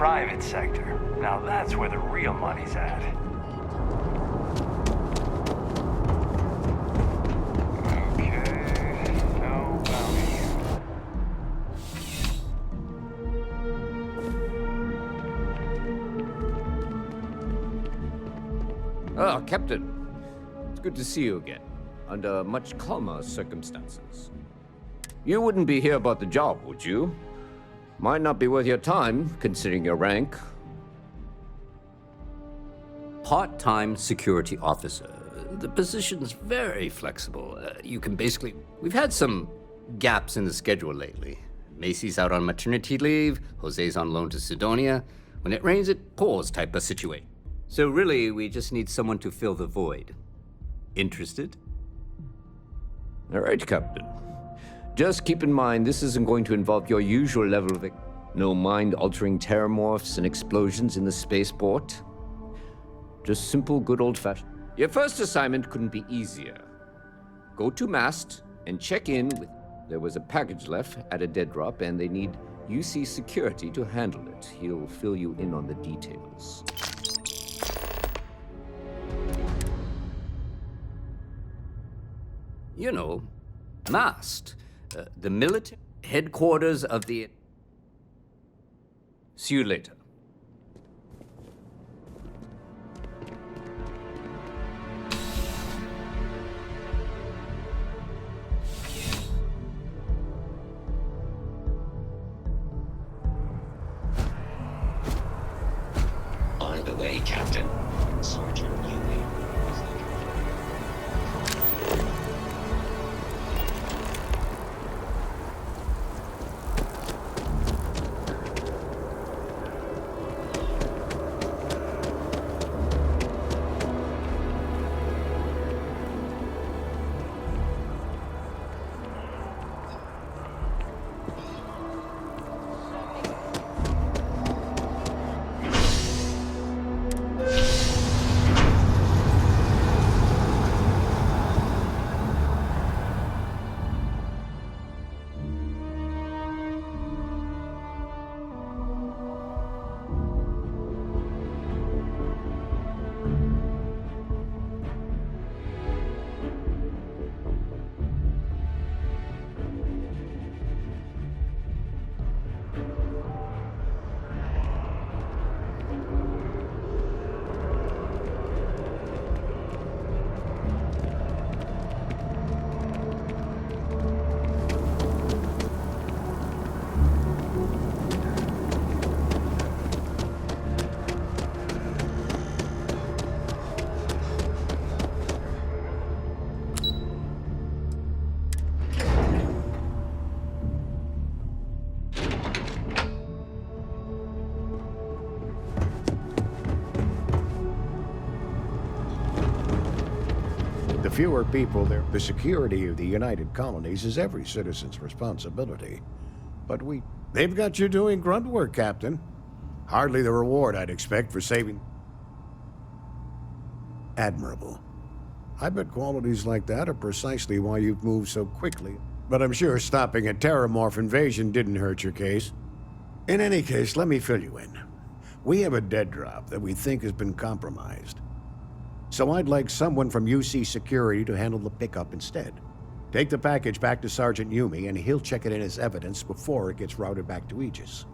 private sector. Now that's where the real money's at. Okay, no bounty. Ah, Captain. It's good to see you again, under much calmer circumstances. You wouldn't be here about the job, would you? Might not be worth your time, considering your rank. Part-time security officer. The position's very flexible. You can basically... We've had some gaps in the schedule lately. Macy's out on maternity leave, Jose's on loan to Sidonia. When it rains, it pours type of situation. So really, we just need someone to fill the void. Interested? All right, Captain. Just keep in mind, this isn't going to involve your usual level of... No mind-altering terramorphs and explosions in the spaceport. Just simple, good old-fashioned... Your first assignment couldn't be easier. Go to mast and check in with... There was a package left at a dead drop, and they need UC security to handle it. He'll fill you in on the details. You know, mast. The military headquarters of the... See you later. By the way, Captain, Sergeant Yui. The fewer people there, the security of the United Colonies is every citizen's responsibility. But they've got you doing grunt work, Captain. Hardly the reward I'd expect for saving... Admirable. I bet qualities like that are precisely why you've moved so quickly. But I'm sure stopping a terramorph invasion didn't hurt your case. In any case, let me fill you in. We have a dead drop that we think has been compromised. So I'd like someone from UC Security to handle the pickup instead. Take the package back to Sergeant Yumi, and he'll check it in as evidence before it gets routed back to Aegis.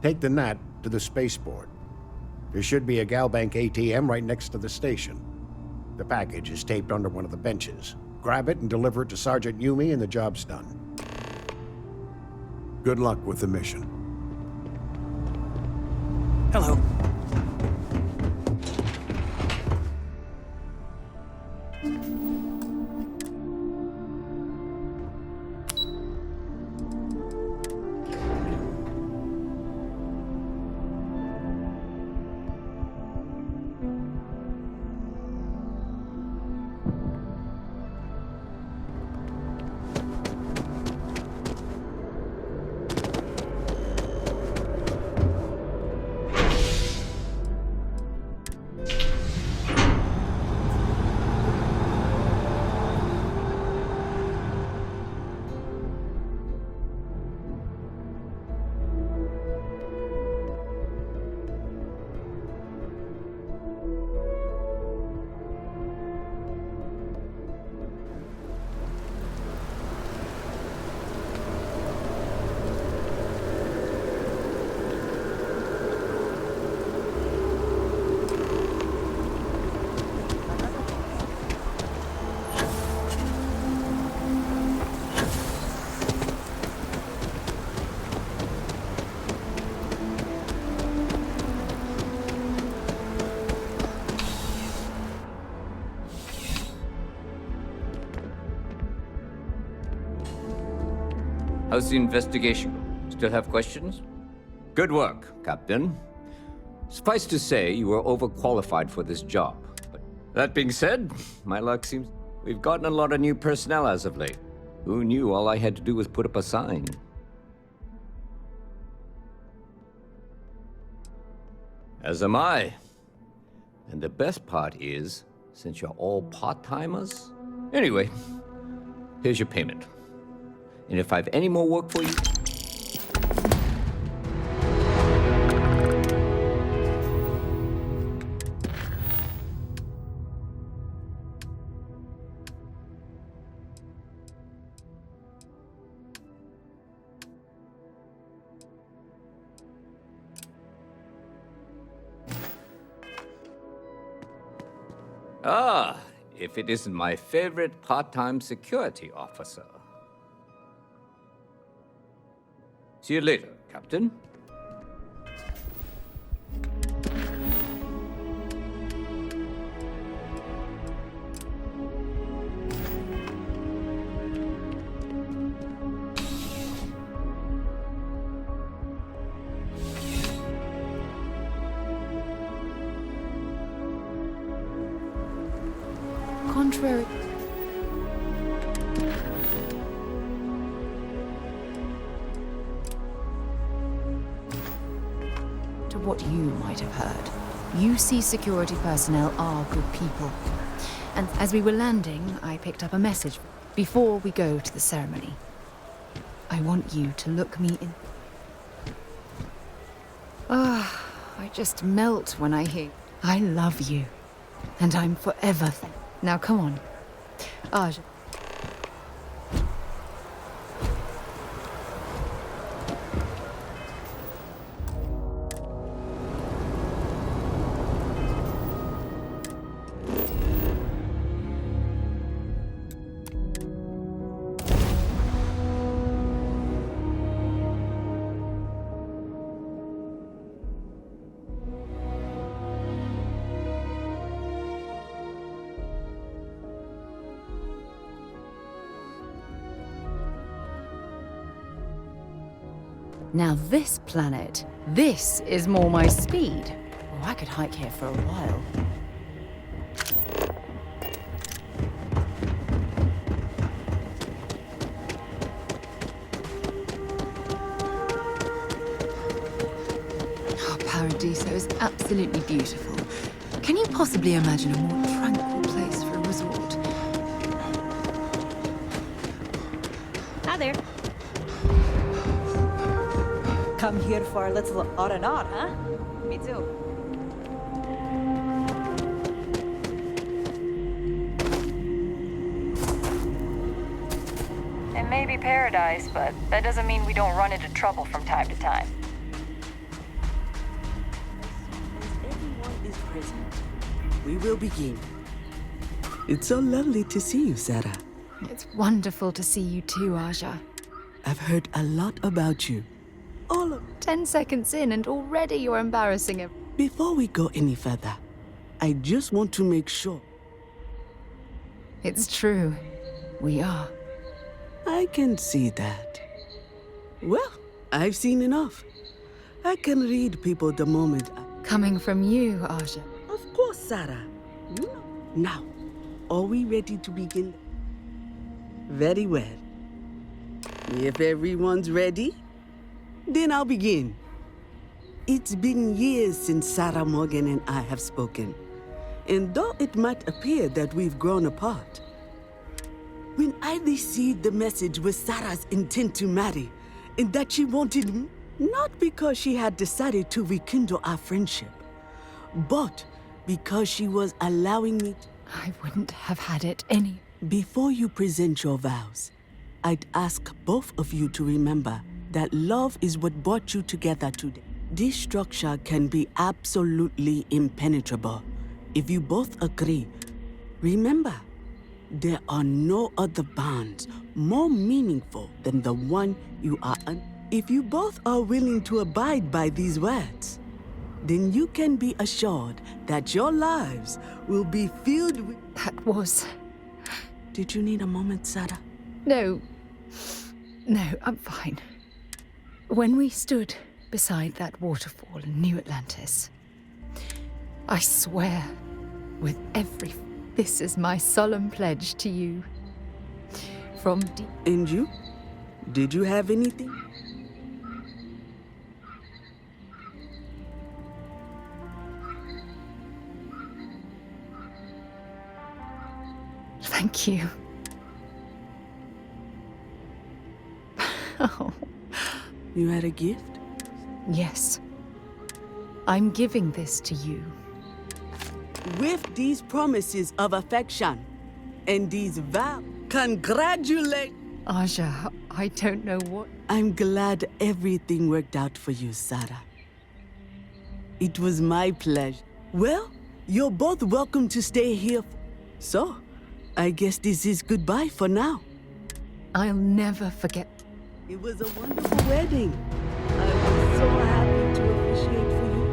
Take the NAT to the spaceport. There should be a Galbank ATM right next to the station. The package is taped under one of the benches. Grab it and deliver it to Sergeant Yumi, and the job's done. Good luck with the mission. Hello. How's the investigation going? Still have questions? Good work, Captain. Suffice to say, you were overqualified for this job. But that being said, my luck seems we've gotten a lot of new personnel as of late. Who knew all I had to do was put up a sign? As am I. And the best part is, since you're all part-timers... Anyway, here's your payment. And if I have any more work for you... Ah, if it isn't my favorite part-time security officer. See you later, Captain. Contrary to what you might have heard, UC security personnel are good people. And as we were landing, I picked up a message before we go to the ceremony. I want you to look me in. Ah, I just melt when I hear. I love you, and I'm forever. Now come on, Aja. Now this planet, this is more my speed. Oh, I could hike here for a while. Oh, Paradiso is absolutely beautiful. Can you possibly imagine a more tranquil place for a resort? Hi there. Come here for a little odd, huh? Me too. It may be paradise, but that doesn't mean we don't run into trouble from time to time. Everyone is present. We will begin. It's so lovely to see you, Sarah. It's wonderful to see you too, Aja. I've heard a lot about you. All of 10 seconds in and already you're embarrassing him. Before we go any further, I just want to make sure. It's true. We are. I can see that. Well, I've seen enough. I can read people the moment Coming from you, Aja. Of course, Sarah. You know. Now, are we ready to begin? Very well. If everyone's ready, then I'll begin. It's been years since Sarah Morgan and I have spoken. And though it might appear that we've grown apart, when I received the message with Sarah's intent to marry, and that she wanted me, not because she had decided to rekindle our friendship, but because she was allowing me to... I wouldn't have had it any... Before you present your vows, I'd ask both of you to remember that love is what brought you together today. This structure can be absolutely impenetrable. If you both agree, remember, there are no other bonds more meaningful than the one you are in. If you both are willing to abide by these words, then you can be assured that your lives will be filled with... That was... Did you need a moment, Sarah? No. No, I'm fine. When we stood beside that waterfall in New Atlantis, I swear, with every... This is my solemn pledge to you. From deep... And you? Did you have anything? Thank you. Oh. You had a gift? Yes. I'm giving this to you. With these promises of affection and these vows, congratulate. Aja, I don't know what... I'm glad everything worked out for you, Sarah. It was my pleasure. Well, you're both welcome to stay here. So, I guess this is goodbye for now. I'll never forget... It was a wonderful wedding. I was so happy to officiate for you.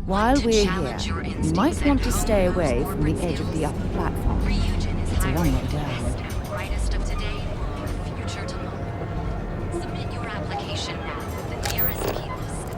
While we're here, you might want to stay away from the edge of the upper platform. It's a long way down. Brightest of today or future tomorrow. Submit your application now with the nearest kiosk.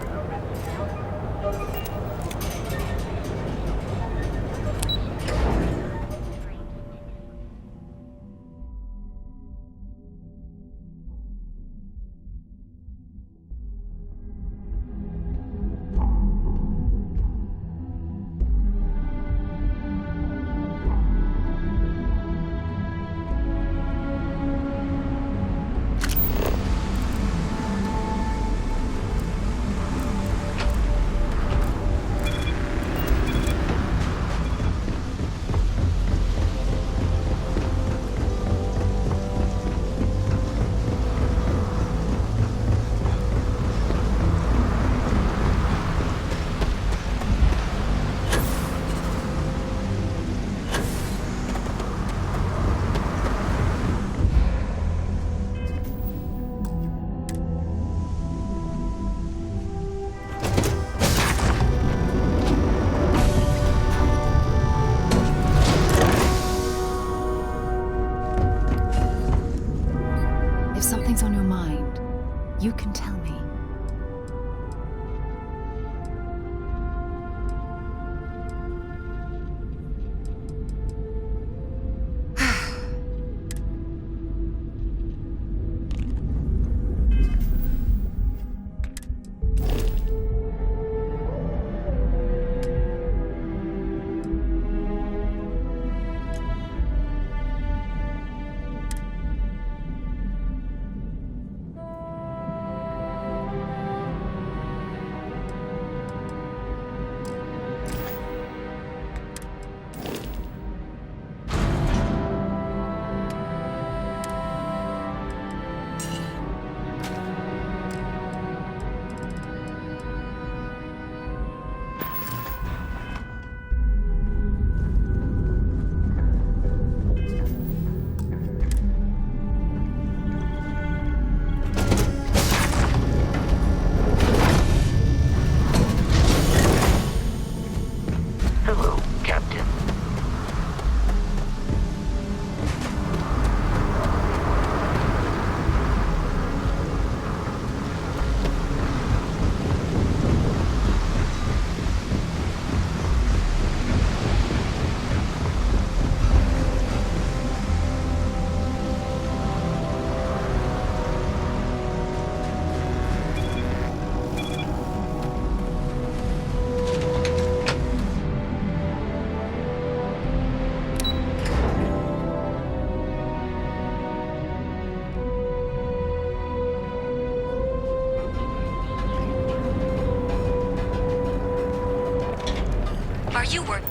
Are you work?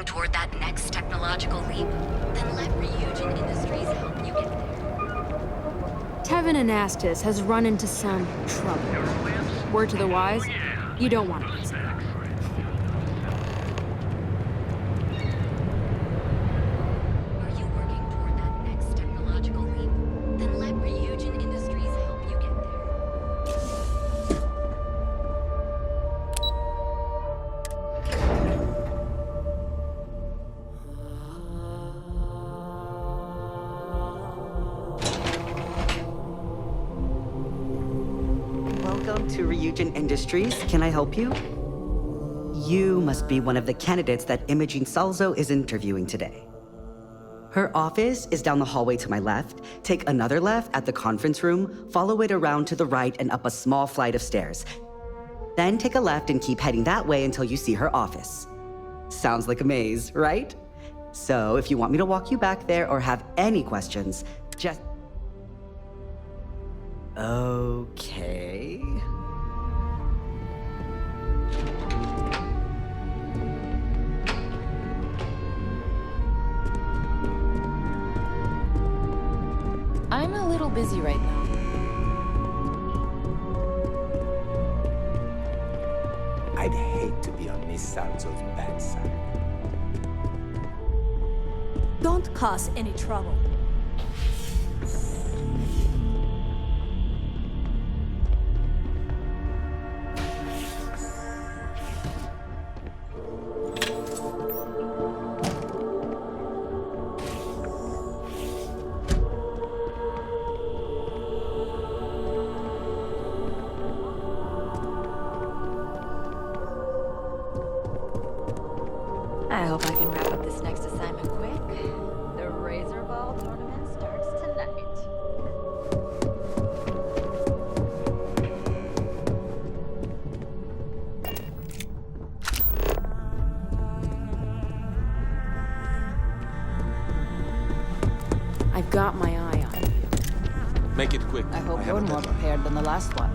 Toward that next technological leap, then let Ryujin Industries help you get there. Tevin Anastas has run into some trouble. Word to the wise, you don't want to miss it. Are you working toward that next technological leap? Then let Ryujin Industries help you get there. Welcome to Reager Industries. Can I help you? You must be one of the candidates that Imogene Salzo is interviewing today. Her office is down the hallway to my left. Take another left at the conference room, follow it around to the right and up a small flight of stairs. Then take a left and keep heading that way until you see her office. Sounds like a maze, right? So if you want me to walk you back there or have any questions, just... Okay... I'm a little busy right now. I'd hate to be on Miss Salzo's bad side. Don't cause any trouble. I hope I can wrap up this next assignment quick. The Razor Ball tournament starts tonight. I've got my eye on you. Make it quick. I hope have you're a more deadline. prepared than the last one.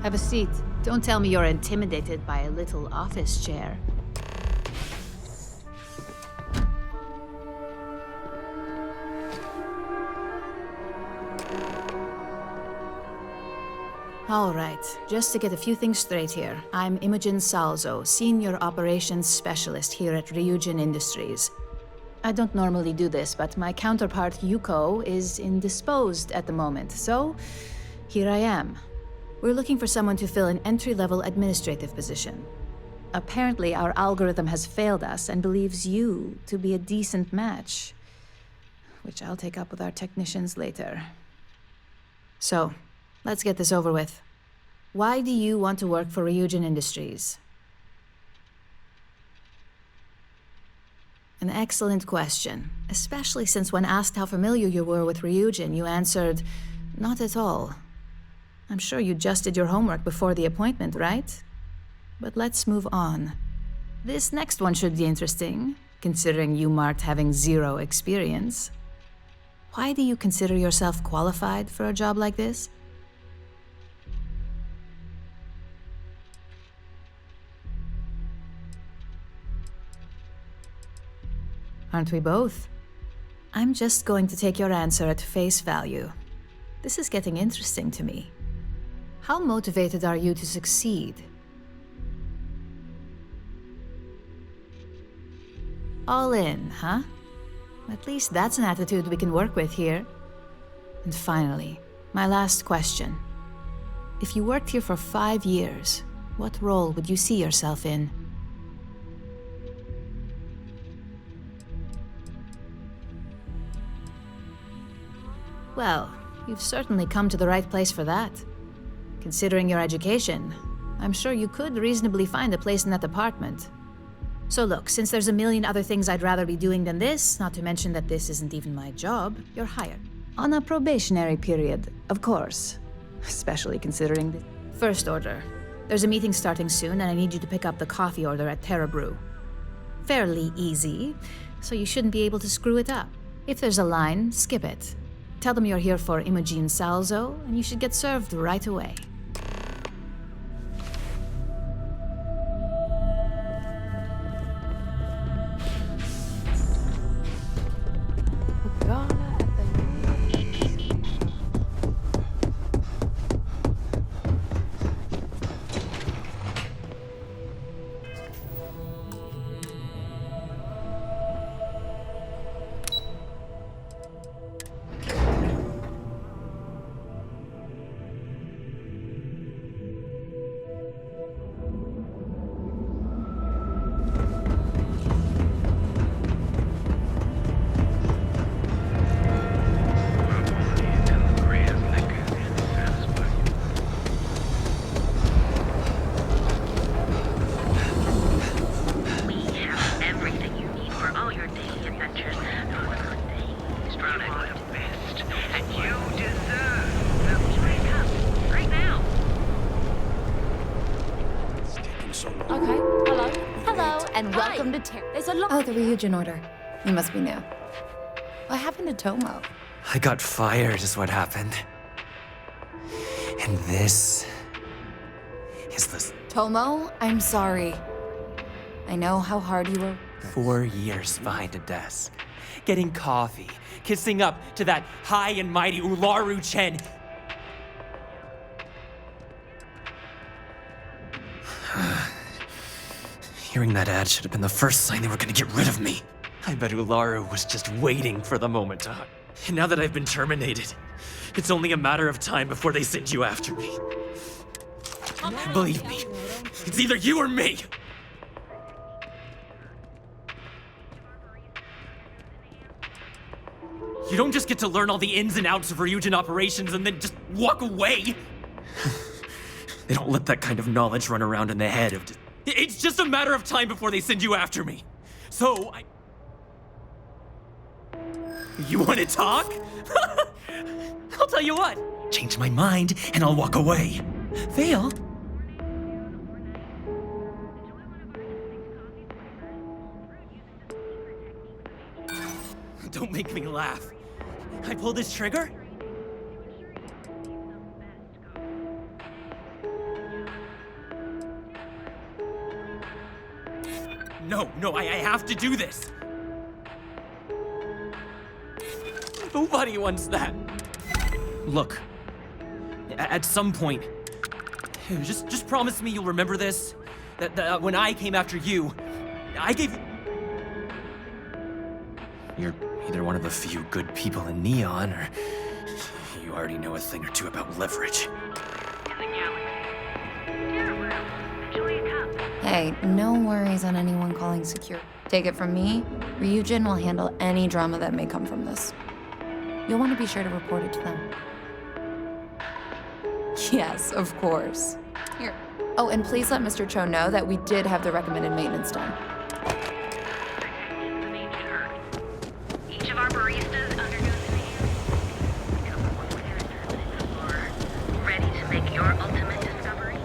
Have a seat. Don't tell me you're intimidated by a little office chair. All right, just to get a few things straight here. I'm Imogen Salzo, Senior Operations Specialist here at Ryujin Industries. I don't normally do this, but my counterpart Yuko is indisposed at the moment, so here I am. We're looking for someone to fill an entry-level administrative position. Apparently, our algorithm has failed us and believes you to be a decent match, which I'll take up with our technicians later. So, let's get this over with. Why do you want to work for Ryujin Industries? An excellent question, especially since when asked how familiar you were with Ryujin, you answered, not at all. I'm sure you just did your homework before the appointment, right? But let's move on. This next one should be interesting, considering you marked having 0 experience. Why do you consider yourself qualified for a job like this? Aren't we both? I'm just going to take your answer at face value. This is getting interesting to me. How motivated are you to succeed? All in, huh? At least that's an attitude we can work with here. And finally, my last question. If you worked here for 5 years, what role would you see yourself in? Well, you've certainly come to the right place for that. Considering your education, I'm sure you could reasonably find a place in that department. So look, since there's a million other things I'd rather be doing than this, not to mention that this isn't even my job, you're hired. On a probationary period, of course. Especially considering the first order. There's a meeting starting soon, and I need you to pick up the coffee order at Terra Brew. Fairly easy, so you shouldn't be able to screw it up. If there's a line, skip it. Tell them you're here for Imogen Salzo, and you should get served right away. Oh, the Ryujin order. You must be new. What happened to Tomo? I got fired is what happened. And this is the... Tomo, I'm sorry. I know how hard you were. 4 years behind a desk, getting coffee, kissing up to that high and mighty Ularu Chen. Hearing that ad should have been the first sign they were gonna get rid of me. I bet Ularu was just waiting for the moment to... And now that I've been terminated, it's only a matter of time before they send you after me. Believe me, it's either you or me! You don't just get to learn all the ins and outs of Ryujin operations and then just walk away! They don't let that kind of knowledge run around in the head of... It's just a matter of time before they send you after me. So, You want to talk? I'll tell you what. Change my mind, and I'll walk away. Fail? Don't make me laugh. I pull this trigger? No, I have to do this. Nobody wants that. Look, at some point, just promise me you'll remember this. That when I came after you, I gave... You're either one of the few good people in Neon, or you already know a thing or two about leverage. Hey, no worries on anyone calling secure. Take it from me, Ryujin will handle any drama that may come from this. You'll want to be sure to report it to them. Yes, of course. Here. Oh, and please let Mr. Cho know that we did have the recommended maintenance done. Each of our baristas undergoes ready to make your ultimate discovery.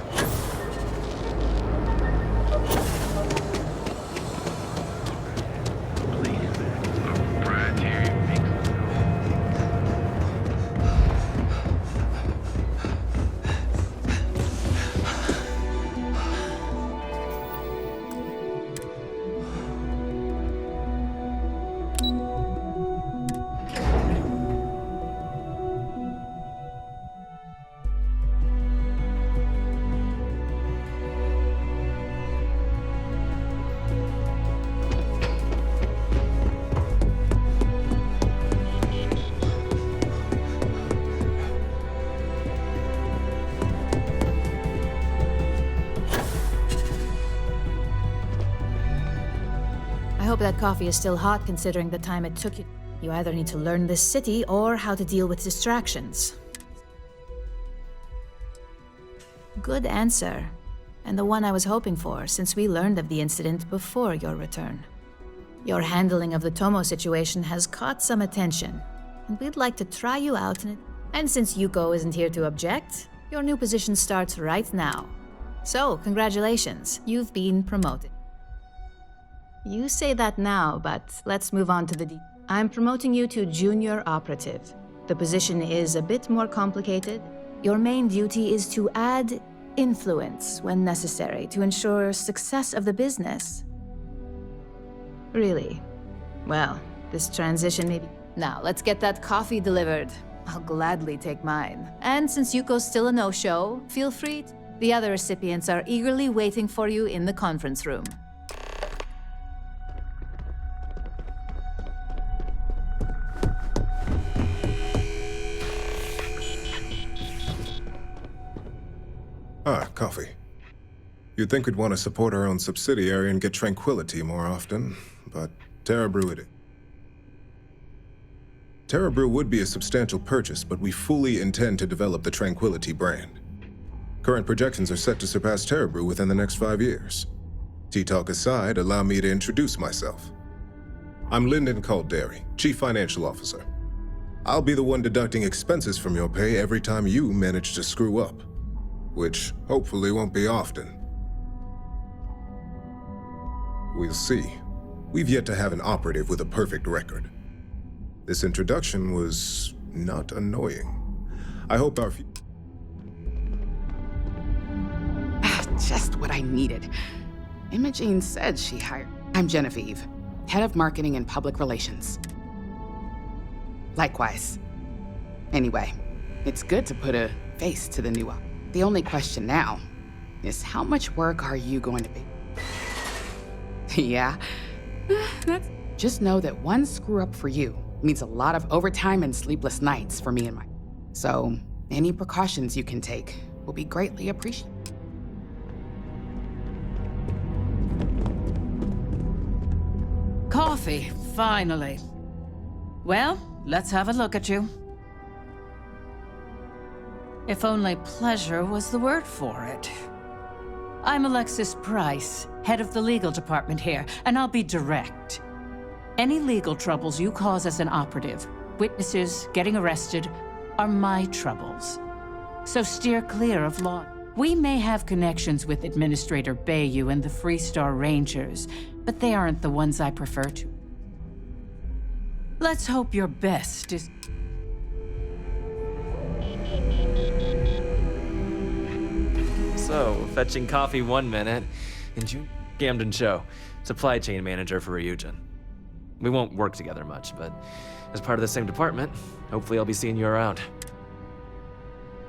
I hope that coffee is still hot considering the time it took you. You either need to learn this city or how to deal with distractions. Good answer. And the one I was hoping for, since we learned of the incident before your return. Your handling of the Tomo situation has caught some attention, and we'd like to try you out in it. And since Yuko isn't here to object, your new position starts right now. So, congratulations, you've been promoted. You say that now, but let's move on to the I'm promoting you to junior operative. The position is a bit more complicated. Your main duty is to add influence when necessary to ensure success of the business. Really? Well, this transition may be... Now, let's get that coffee delivered. I'll gladly take mine. And since Yuko's still a no-show, feel free. The other recipients are eagerly waiting for you in the conference room. Ah, coffee. You'd think we'd want to support our own subsidiary and get tranquility more often, but Terra Brew it is. Terra Brew would be a substantial purchase, but we fully intend to develop the Tranquility brand. Current projections are set to surpass Terra Brew within the next 5 years. Tea-talk aside, allow me to introduce myself. I'm Lyndon Calderi, Chief Financial Officer. I'll be the one deducting expenses from your pay every time you manage to screw up, which hopefully won't be often. We'll see. We've yet to have an operative with a perfect record. This introduction was not annoying. I hope our Just what I needed. Imogene said she hired. I'm Genevieve, Head of Marketing and Public Relations. Likewise. Anyway, it's good to put a face to the new op. The only question now is how much work are you going to be? Yeah, just know that one screw up for you means a lot of overtime and sleepless nights for me and my... So, any precautions you can take will be greatly appreciated. Coffee, finally. Well, let's have a look at you. If only pleasure was the word for it. I'm Alexis Price, head of the legal department here, and I'll be direct. Any legal troubles you cause as an operative, witnesses, getting arrested, are my troubles. So steer clear of law. We may have connections with Administrator Bayou and the Freestar Rangers, but they aren't the ones I prefer to. Let's hope your best is... So, fetching coffee 1 minute, and June Camden Show, supply chain manager for Ryujin. We won't work together much, but as part of the same department, hopefully I'll be seeing you around.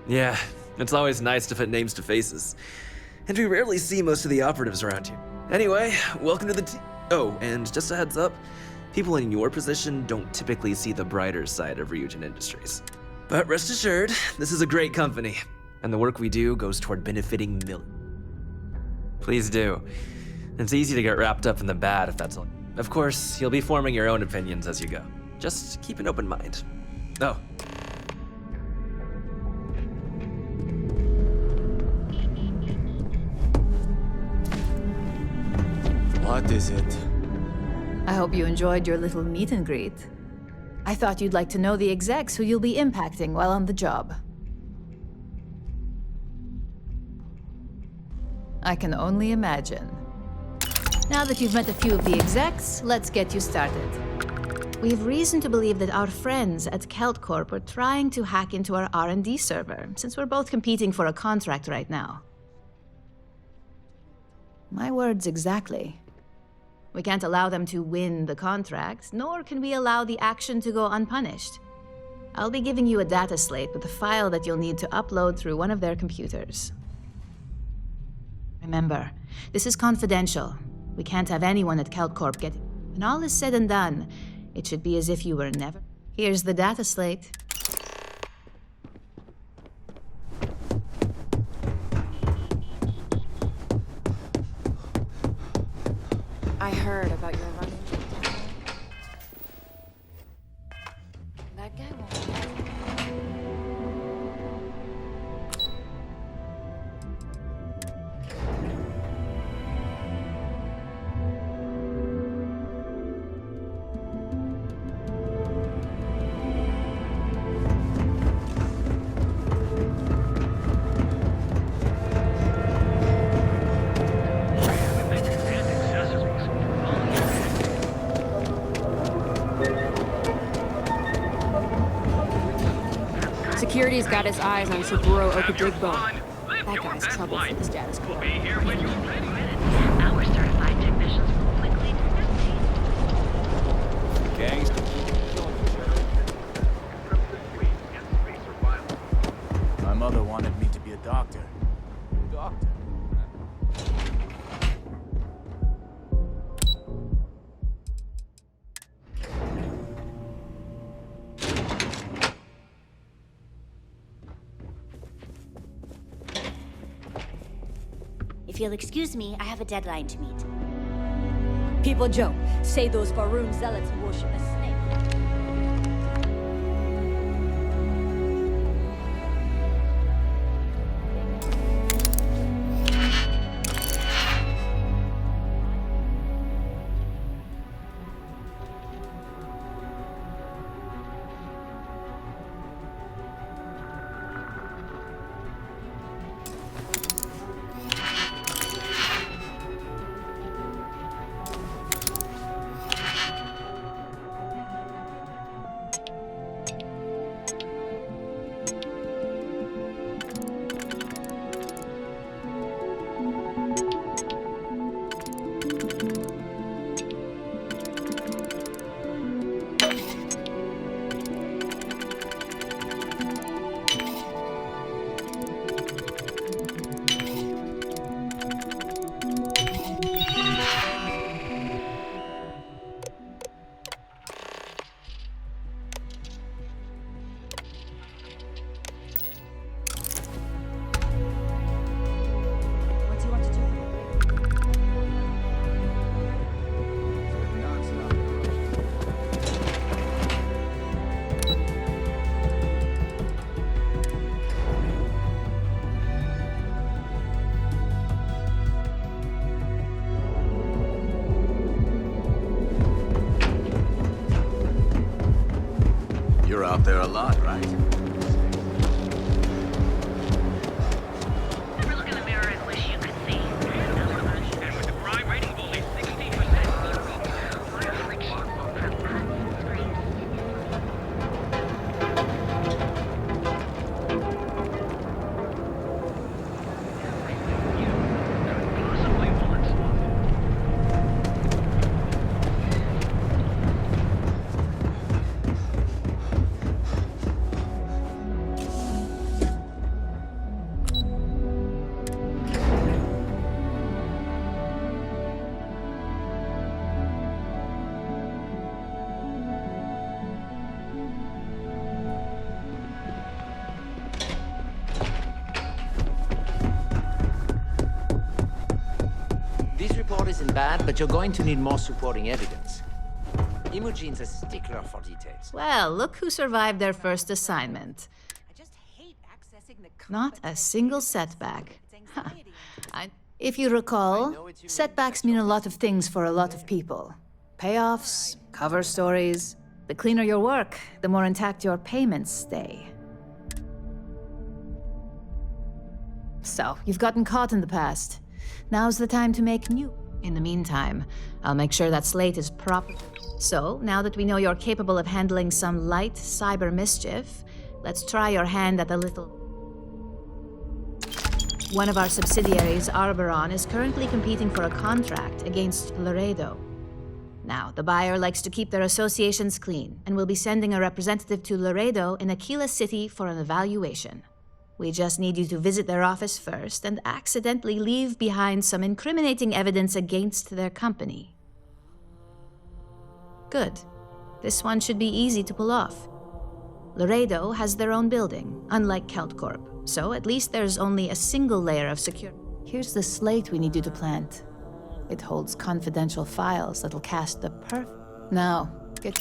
Yeah, it's always nice to put names to faces. And we rarely see most of the operatives around here. Anyway, welcome to the team. Oh, and just a heads up, people in your position don't typically see the brighter side of Ryujin Industries. But rest assured, this is a great company, and the work we do goes toward benefiting millions. Please do. It's easy to get wrapped up in the bad if that's all. Of course, you'll be forming your own opinions as you go. Just keep an open mind. Oh. What is it? I hope you enjoyed your little meet and greet. I thought you'd like to know the execs who you'll be impacting while on the job. I can only imagine. Now that you've met a few of the execs, let's get you started. We have reason to believe that our friends at Kelt Corp are trying to hack into our R&D server, since we're both competing for a contract right now. My words exactly. We can't allow them to win the contract, nor can we allow the action to go unpunished. I'll be giving you a data slate with a file that you'll need to upload through one of their computers. Remember, this is confidential. We can't have anyone at Kelt Corp get... When all is said and done, it should be as if you were never... Here's the data slate. I heard about your running. Security's got its eyes on Saburo Okadigbo. That guy's trouble for the status quo. Our certified technicians will quickly Gangster. My mother wanted me to be a doctor. Doctor? If you'll excuse me, I have a deadline to meet. People joke, say those Faroon zealots worship a snake. You're out there a lot, right? Never look in the mirror and wish you could see. And with the crime rating of only 16%. This report isn't bad, but you're going to need more supporting evidence. Imogene's a stickler for details. Well, look who survived their first assignment. Not a single setback. Huh. If you recall, setbacks mean a lot of things for a lot of people. Payoffs, cover stories. The cleaner your work, the more intact your payments stay. So, you've gotten caught in the past. Now's the time to make new. In the meantime, I'll make sure that slate is proper. So, now that we know you're capable of handling some light cyber mischief, let's try your hand at a little... One of our subsidiaries, Arboron, is currently competing for a contract against Laredo. Now, the buyer likes to keep their associations clean, and will be sending a representative to Laredo in Aquila City for an evaluation. We just need you to visit their office first and accidentally leave behind some incriminating evidence against their company. Good. This one should be easy to pull off. Laredo has their own building, unlike KeltCorp, so at least there's only a single layer of security. Here's the slate we need you to plant. It holds confidential files that'll cast the Now, get...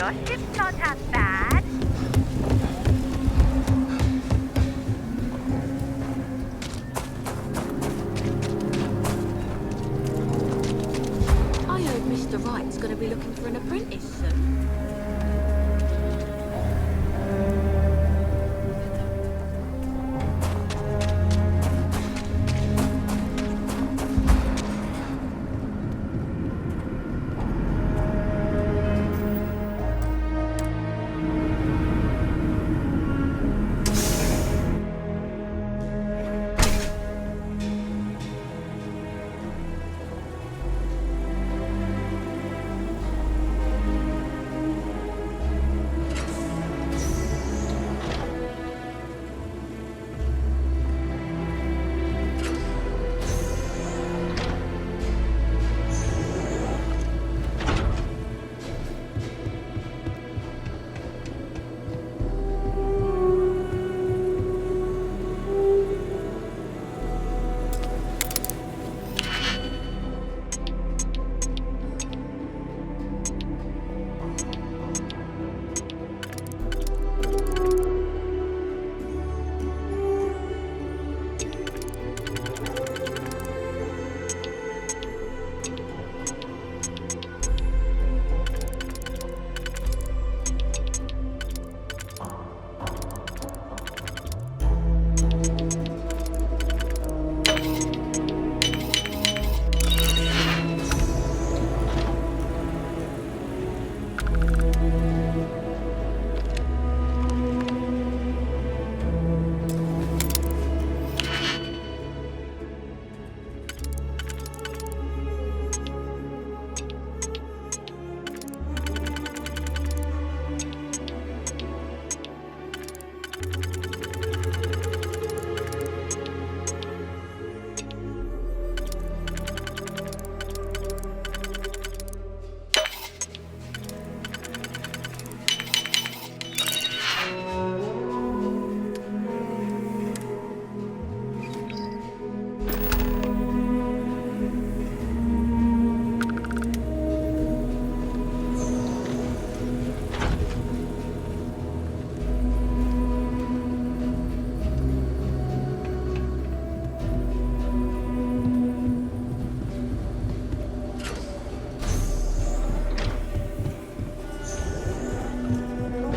Your ship's not half bad. I heard Mr. Wright's gonna be looking for an apprentice soon.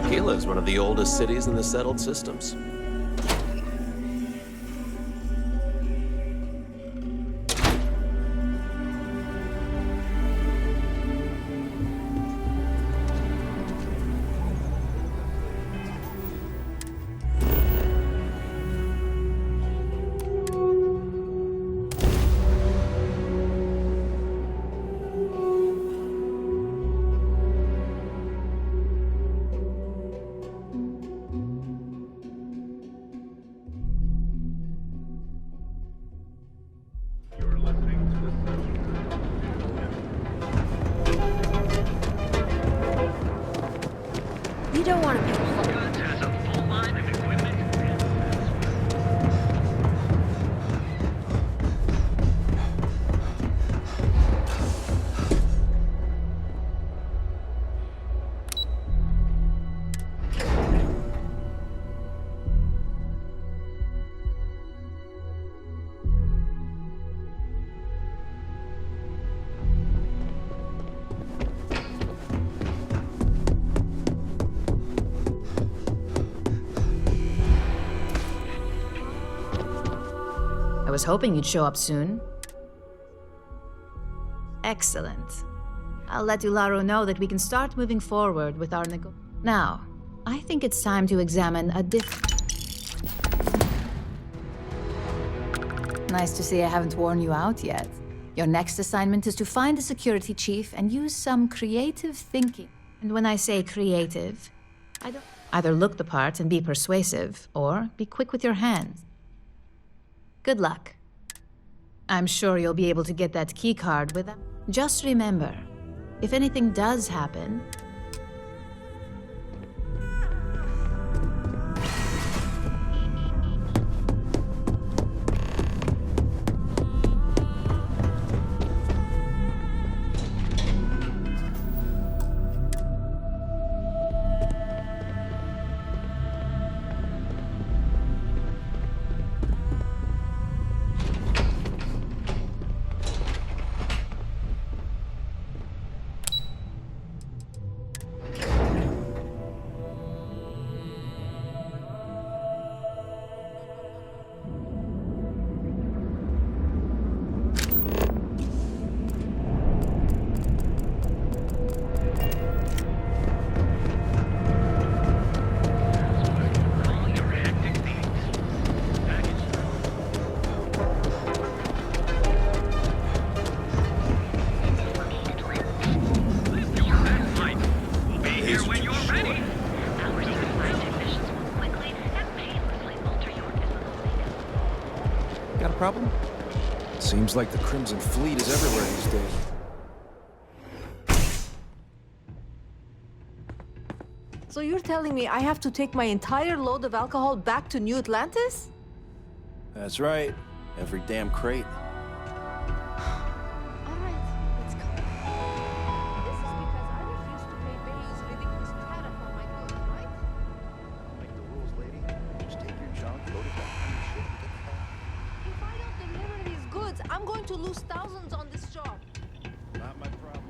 Kila is one of the oldest cities in the settled systems. You don't want to pick I was hoping you'd show up soon. Excellent. I'll let Ularo know that we can start moving forward with our Now, I think it's time to examine a Nice to see I haven't worn you out yet. Your next assignment is to find the security chief and use some creative thinking. And when I say creative, I don't either look the part and be persuasive, or be quick with your hands. Good luck. I'm sure you'll be able to get that key card with them. Just remember, if anything does happen, Seems like the Crimson Fleet is everywhere these days. So you're telling me I have to take my entire load of alcohol back to New Atlantis? That's right. Every damn crate. I'm going to lose thousands on this job. Not my problem.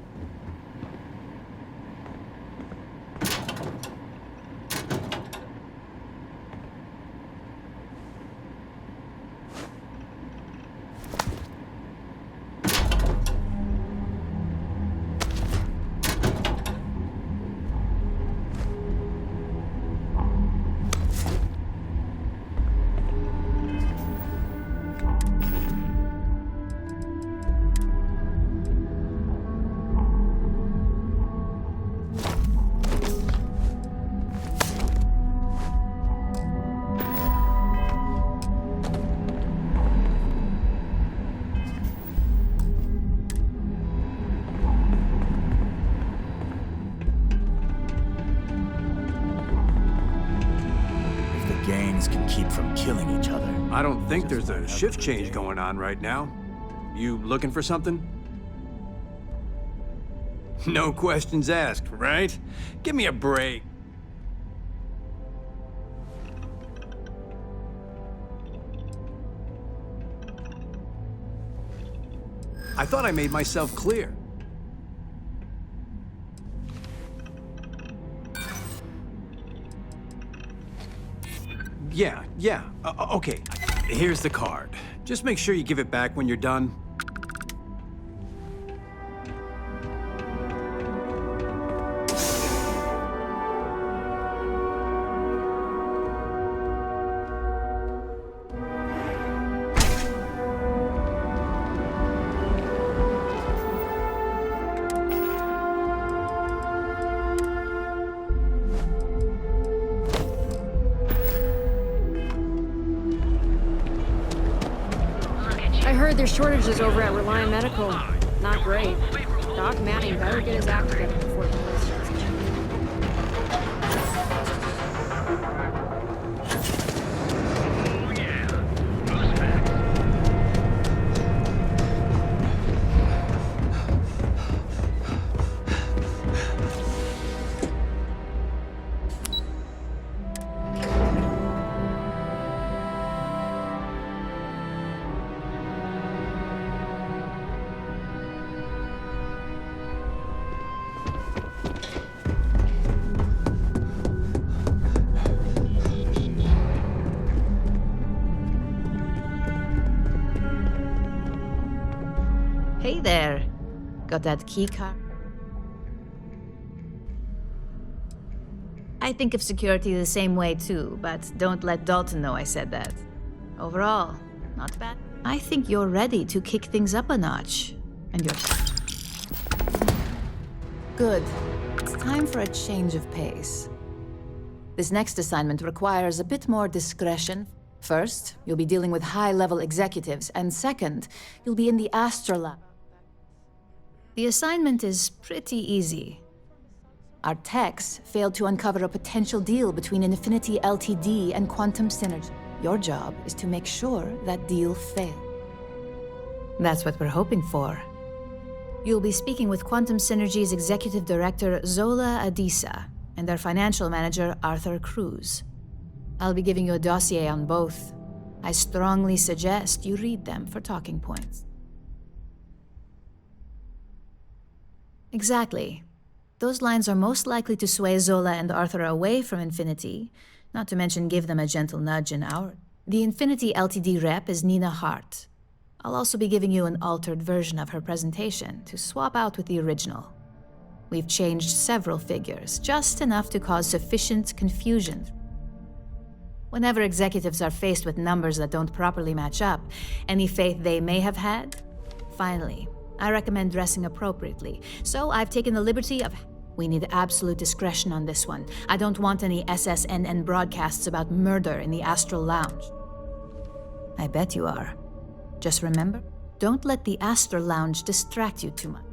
Gangs can keep from killing each other. I don't think there's a shift change going on right now. You looking for something? No questions asked, right? Give me a break. I thought I made myself clear. Yeah. Okay. Here's the card. Just make sure you give it back when you're done. I heard there's shortages over at Reliant Medical. Not great. Doc Manning better get his act together before the place starts changing. Hey there. Got that key card? I think of security the same way too, but don't let Dalton know I said that. Overall, not bad. I think you're ready to kick things up a notch. And you're... Good. It's time for a change of pace. This next assignment requires a bit more discretion. First, you'll be dealing with high-level executives, and second, you'll be in the Astrolab. The assignment is pretty easy. Our techs failed to uncover a potential deal between Infinity Ltd. And Quantum Synergy. Your job is to make sure that deal fails. That's what we're hoping for. You'll be speaking with Quantum Synergy's Executive Director, Zola Adisa, and their Financial Manager, Arthur Cruz. I'll be giving you a dossier on both. I strongly suggest you read them for talking points. Exactly. Those lines are most likely to sway Zola and Arthur away from Infinity, not to mention give them a gentle nudge in our... The Infinity Ltd. rep is Nina Hart. I'll also be giving you an altered version of her presentation to swap out with the original. We've changed several figures, just enough to cause sufficient confusion. Whenever executives are faced with numbers that don't properly match up, any faith they may have had, finally, I recommend dressing appropriately. So I've taken the liberty of... We need absolute discretion on this one. I don't want any SSNN broadcasts about murder in the Astral Lounge. I bet you are. Just remember, Don't let the Astor Lounge distract you too much.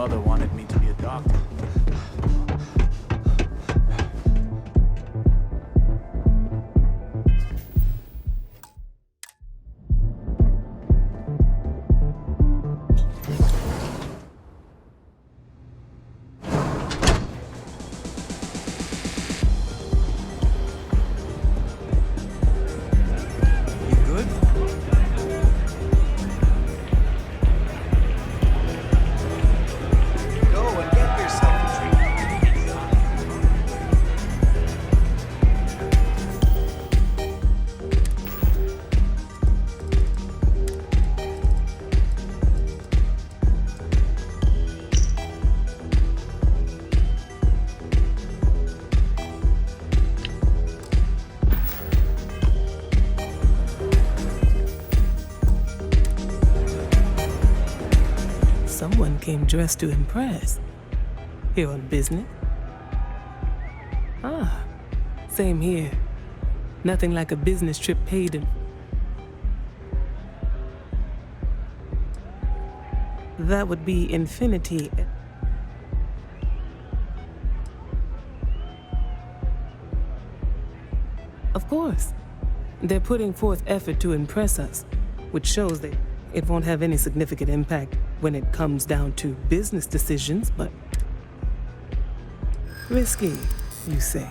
mother wanted me to be a doctor. Someone came dressed to impress. Here on business? Ah, same here. Nothing like a business trip paid in. That would be Infinity. Of course. They're putting forth effort to impress us, which shows that it won't have any significant impact when it comes down to business decisions, but risky, you say.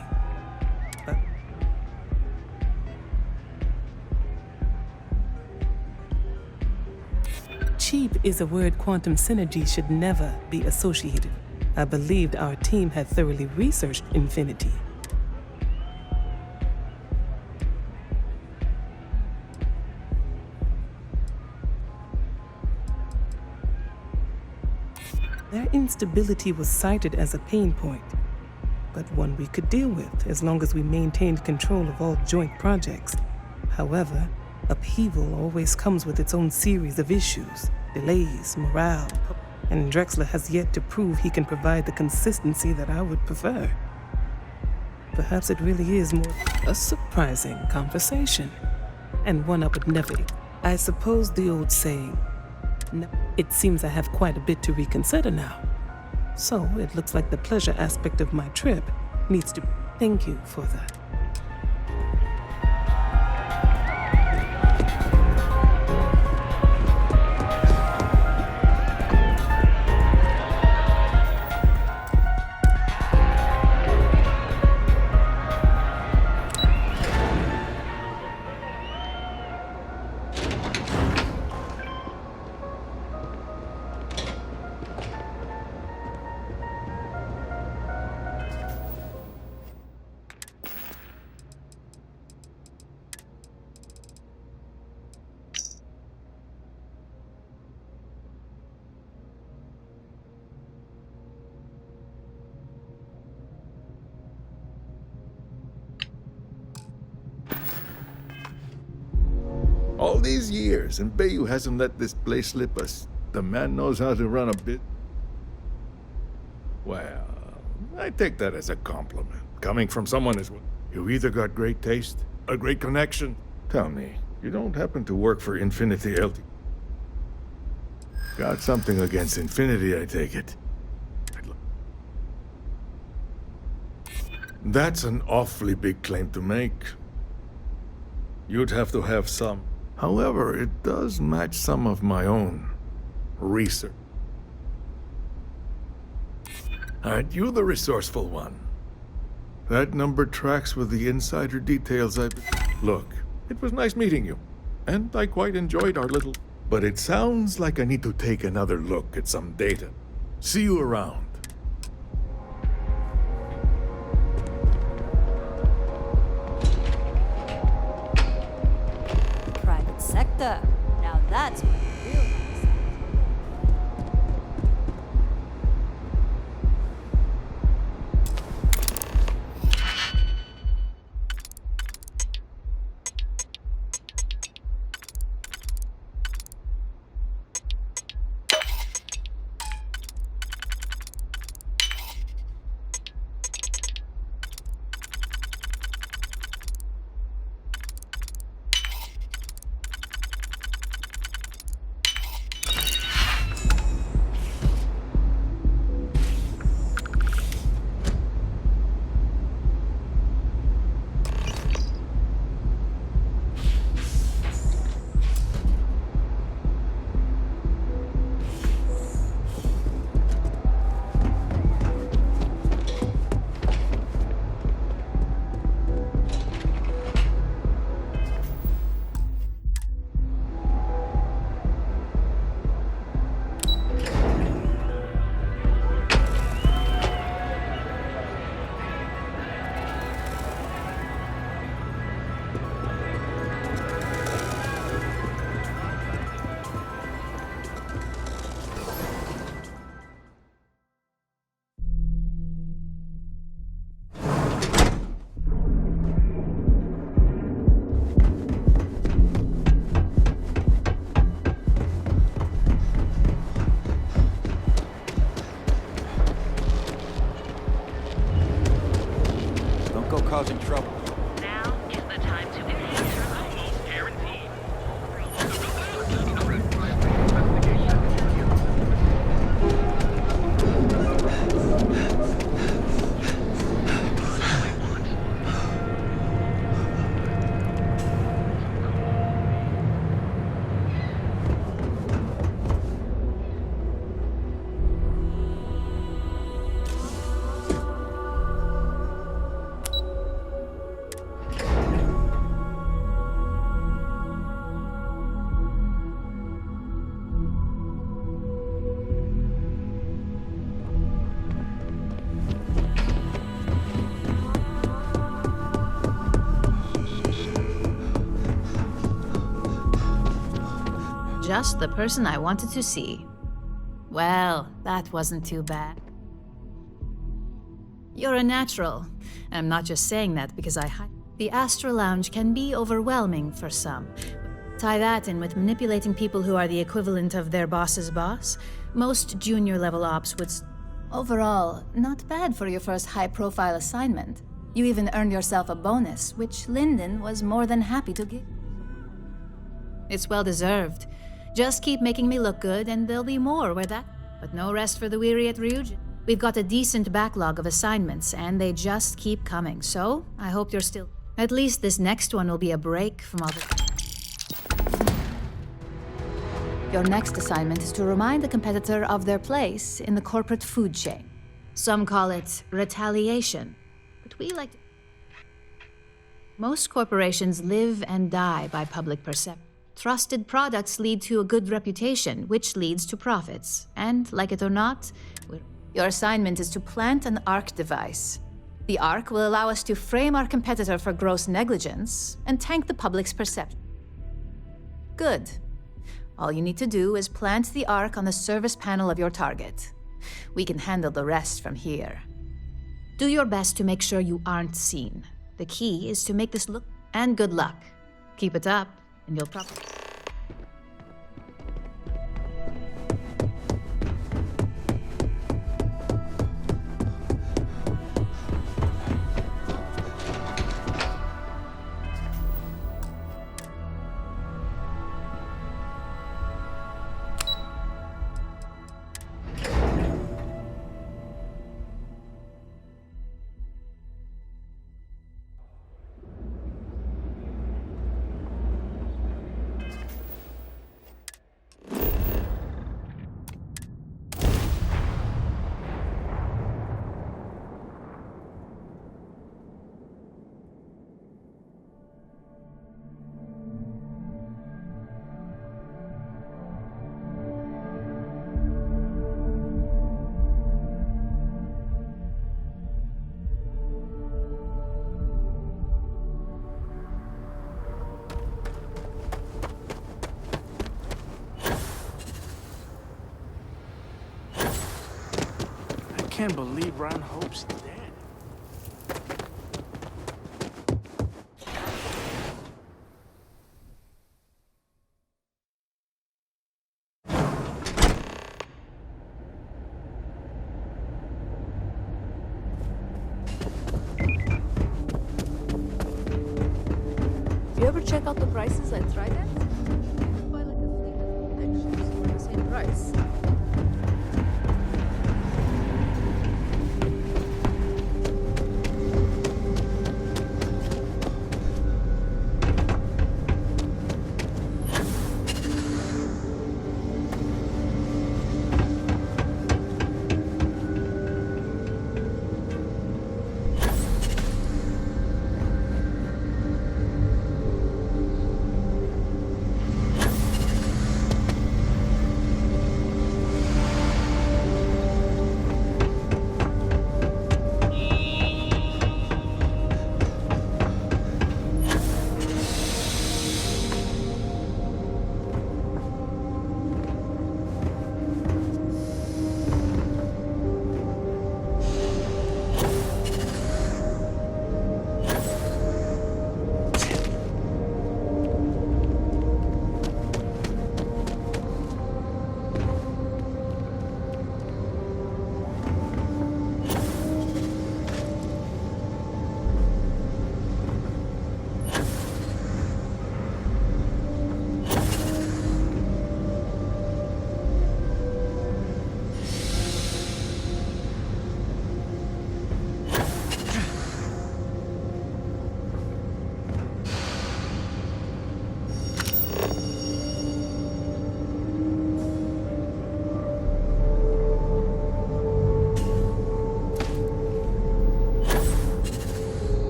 Cheap is a word quantum synergy should never be associated. I believed our team had thoroughly researched Infinity. Their instability was cited as a pain point, but one we could deal with as long as we maintained control of all joint projects. However, upheaval always comes with its own series of issues, delays, morale, and Drexler has yet to prove he can provide the consistency that I would prefer. Perhaps it really is more a surprising conversation, and one I would never. I suppose the old saying, it seems I have quite a bit to reconsider now. So it looks like the pleasure aspect of my trip needs to thank you for that. All these years, and Bayou hasn't let this place slip us. The man knows how to run a bit. Well, I take that as a compliment. Coming from someone as well. You either got great taste, a great connection. Tell me, you don't happen to work for Infinity LT? Got something against Infinity, I take it. That's an awfully big claim to make. You'd have to have some. However, it does match some of my own research. Aren't you the resourceful one? That number tracks with the insider details I've... Look, it was nice meeting you, and I quite enjoyed our little... But it sounds like I need to take another look at some data. See you around. Private sector. Now that's what the real nice. causing trouble. Now is the time to enhance your life. Guaranteed. Just the person I wanted to see. Well, that wasn't too bad. You're a natural. I'm not just saying that because The Astral Lounge can be overwhelming for some. Tie that in with manipulating people who are the equivalent of their boss's boss. Most junior level ops would... Overall, not bad for your first high-profile assignment. You even earned yourself a bonus, which Lyndon was more than happy to give. It's well-deserved. Just keep making me look good, and there'll be more where that... But no rest for the weary at Ryujin. We've got a decent backlog of assignments, and they just keep coming, so I hope you're still... At least this next one will be a break from all the... Your next assignment is to remind the competitor of their place in the corporate food chain. Some call it retaliation, but we like to... Most corporations live and die by public perception. Trusted products lead to a good reputation, which leads to profits. And, like it or not, your assignment is to plant an ARC device. The ARC will allow us to frame our competitor for gross negligence and tank the public's perception. Good. All you need to do is plant the ARC on the service panel of your target. We can handle the rest from here. Do your best to make sure you aren't seen. The key is to make this look... And good luck. Keep it up, and you'll probably... I can't believe Ron Hope's dead. You ever check out the prices I tried at? Buy like a fleet of connections for the same price.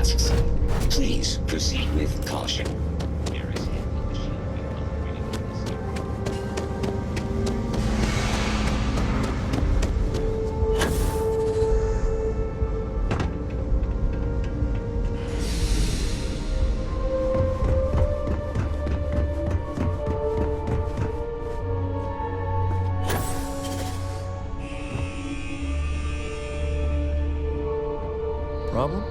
tasks. Please proceed with caution. Problem?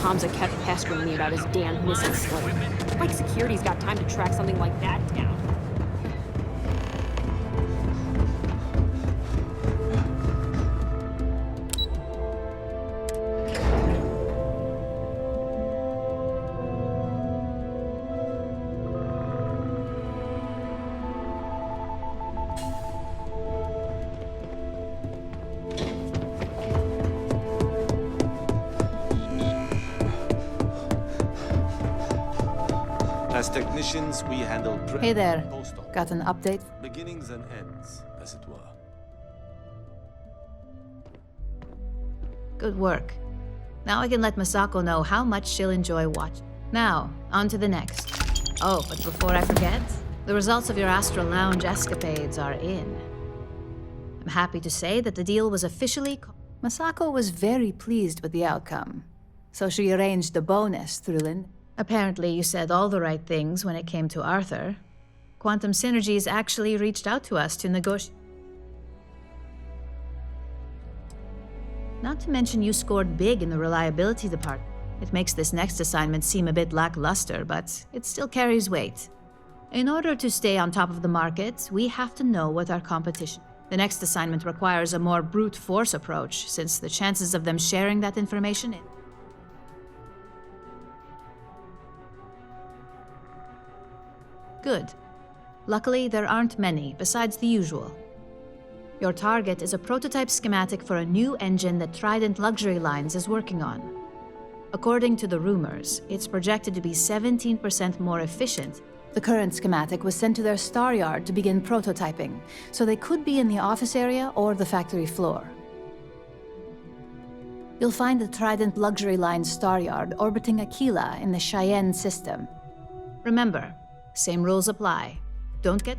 Hamza kept pestering me about his damn missing slave. Like security's got time to track something like that down. As technicians, we handle Hey there. Got an update? beginnings and ends, as it were. Good work. Now I can let Masako know how much she'll enjoy watching. Now, on to the next. Oh, but before I forget, the results of your Astral Lounge escapades are in. I'm happy to say that the deal was officially... Masako was very pleased with the outcome, so she arranged a bonus through Lynn. Apparently, you said all the right things when it came to Arthur. Quantum Synergies actually reached out to us to negotiate. Not to mention you scored big in the reliability department. It makes this next assignment seem a bit lackluster, but it still carries weight. In order to stay on top of the market, we have to know what our competition. The next assignment requires a more brute force approach, since the chances of them sharing that information is... Good. Luckily, there aren't many, besides the usual. Your target is a prototype schematic for a new engine that Trident Luxury Lines is working on. According to the rumors, it's projected to be 17% more efficient. The current schematic was sent to their star yard to begin prototyping, so they could be in the office area or the factory floor. You'll find the Trident Luxury Lines star yard orbiting Aquila in the Cheyenne system. Remember, same rules apply. Don't get...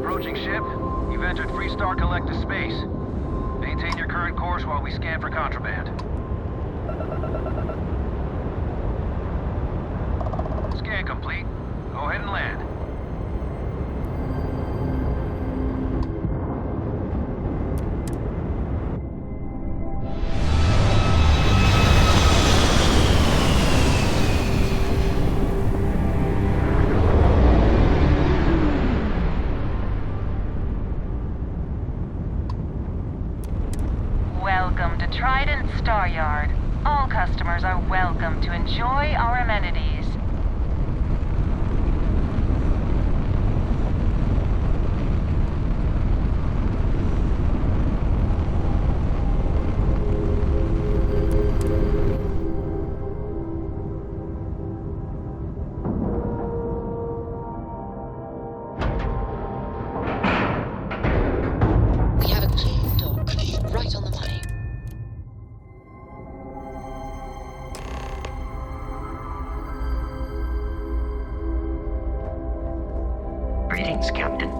Approaching ship. You've entered Freestar Collective space. Maintain your current course while we scan for contraband. Scan complete. Go ahead and land. Star Yard. All customers are welcome to enjoy our amenities. We have a clean dock, right on the money. Greetings, Captain.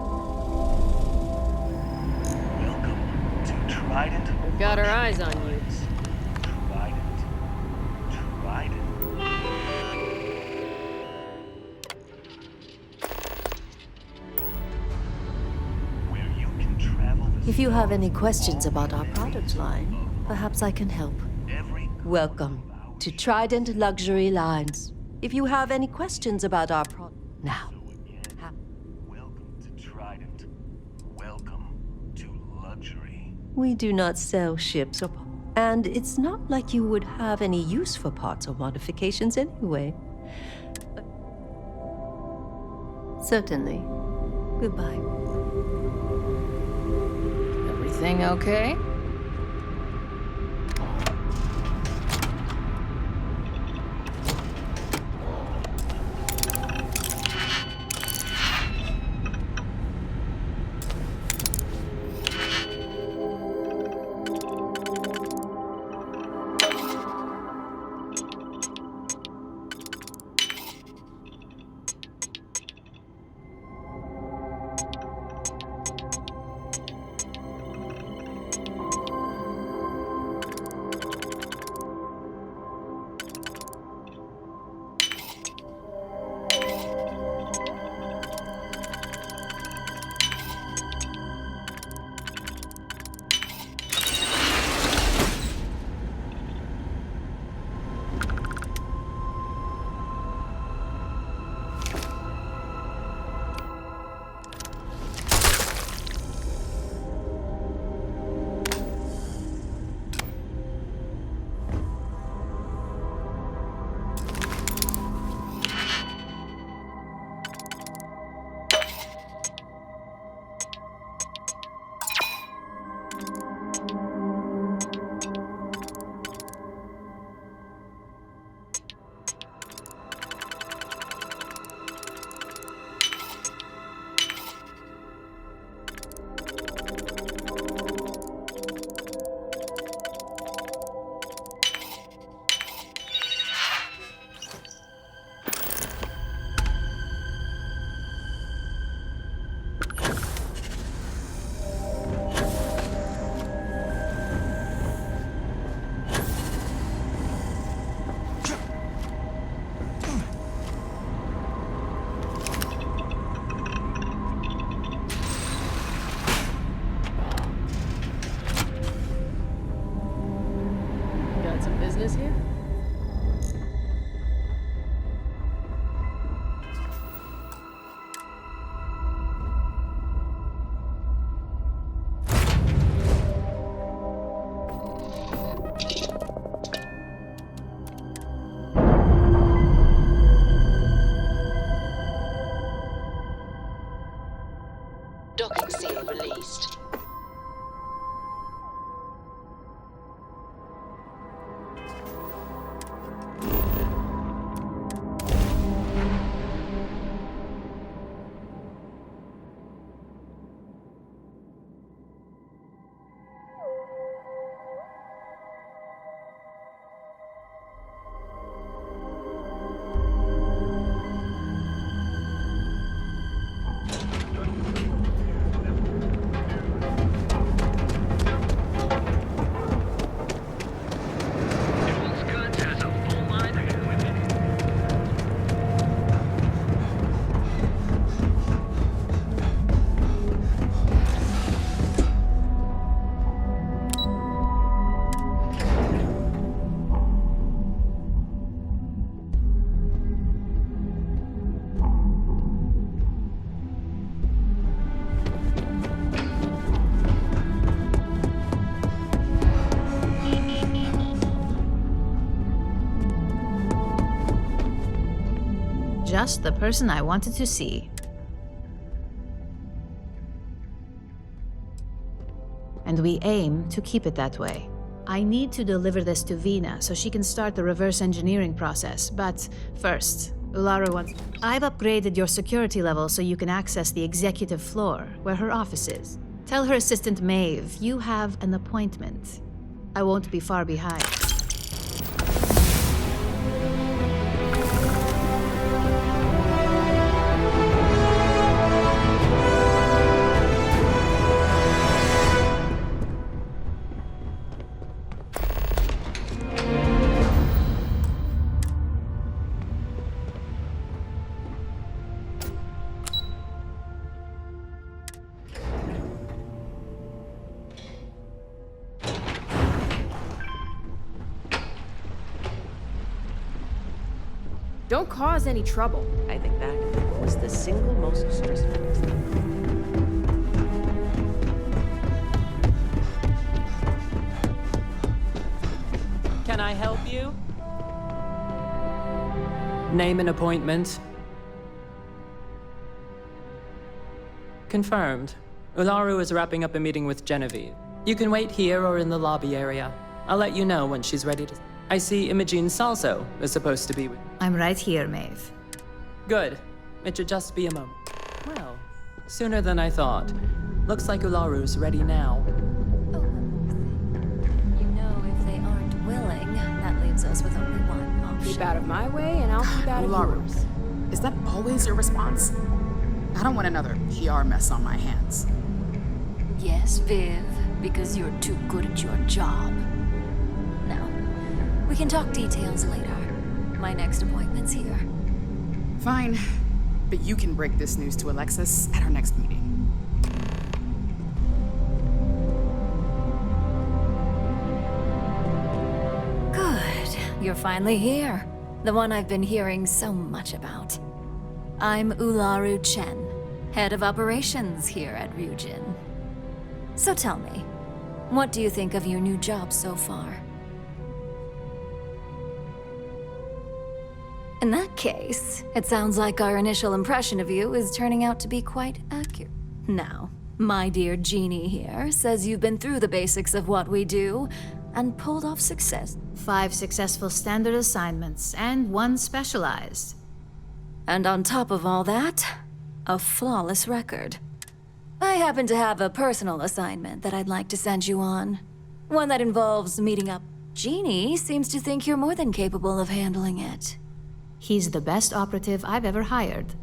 Welcome to Trident. We've got our eyes on you. If you have any questions about our product line, perhaps I can help. Welcome to Trident Luxury Lines. If you have any questions about our product... Now. We do not sell ships or... And it's not like you would have any use for parts or modifications anyway. Certainly. Goodbye. Everything okay? Business here? Docking seal released. just the person I wanted to see. And we aim to keep it that way. I need to deliver this to Vina so she can start the reverse engineering process, but first, Ularu wants... I've upgraded your security level so you can access the executive floor, where her office is. Tell her assistant Maeve you have an appointment. I won't be far behind. Don't cause any trouble. I think that was the single most stressful thing. Can I help you? Name an appointment. Confirmed. Ularu is wrapping up a meeting with Genevieve. You can wait here or in the lobby area. I'll let you know when she's ready to... I see Imogene Salso is supposed to be with... I'm right here, Maeve. Good. It should just be a moment. Well, sooner than I thought. Looks like Ularu's ready now. You know, if they aren't willing, that leaves us with only one option. Keep out of my way, and I'll keep out of yours. Is that always your response? I don't want another PR mess on my hands. Yes, Viv, because you're too good at your job. Now, we can talk details later. My next appointment's here. Fine, but you can break this news to Alexis at our next meeting. Good. You're finally here. The one I've been hearing so much about. I'm Ularu Chen, head of operations here at Ryujin. So tell me, what do you think of your new job so far? In that case, it sounds like our initial impression of you is turning out to be quite accurate. Now, my dear Jeannie here says you've been through the basics of what we do and pulled off success. 5 successful standard assignments and 1 specialized. And on top of all that, a flawless record. I happen to have a personal assignment that I'd like to send you on. One that involves meeting up. Jeannie seems to think you're more than capable of handling it. He's the best operative I've ever hired.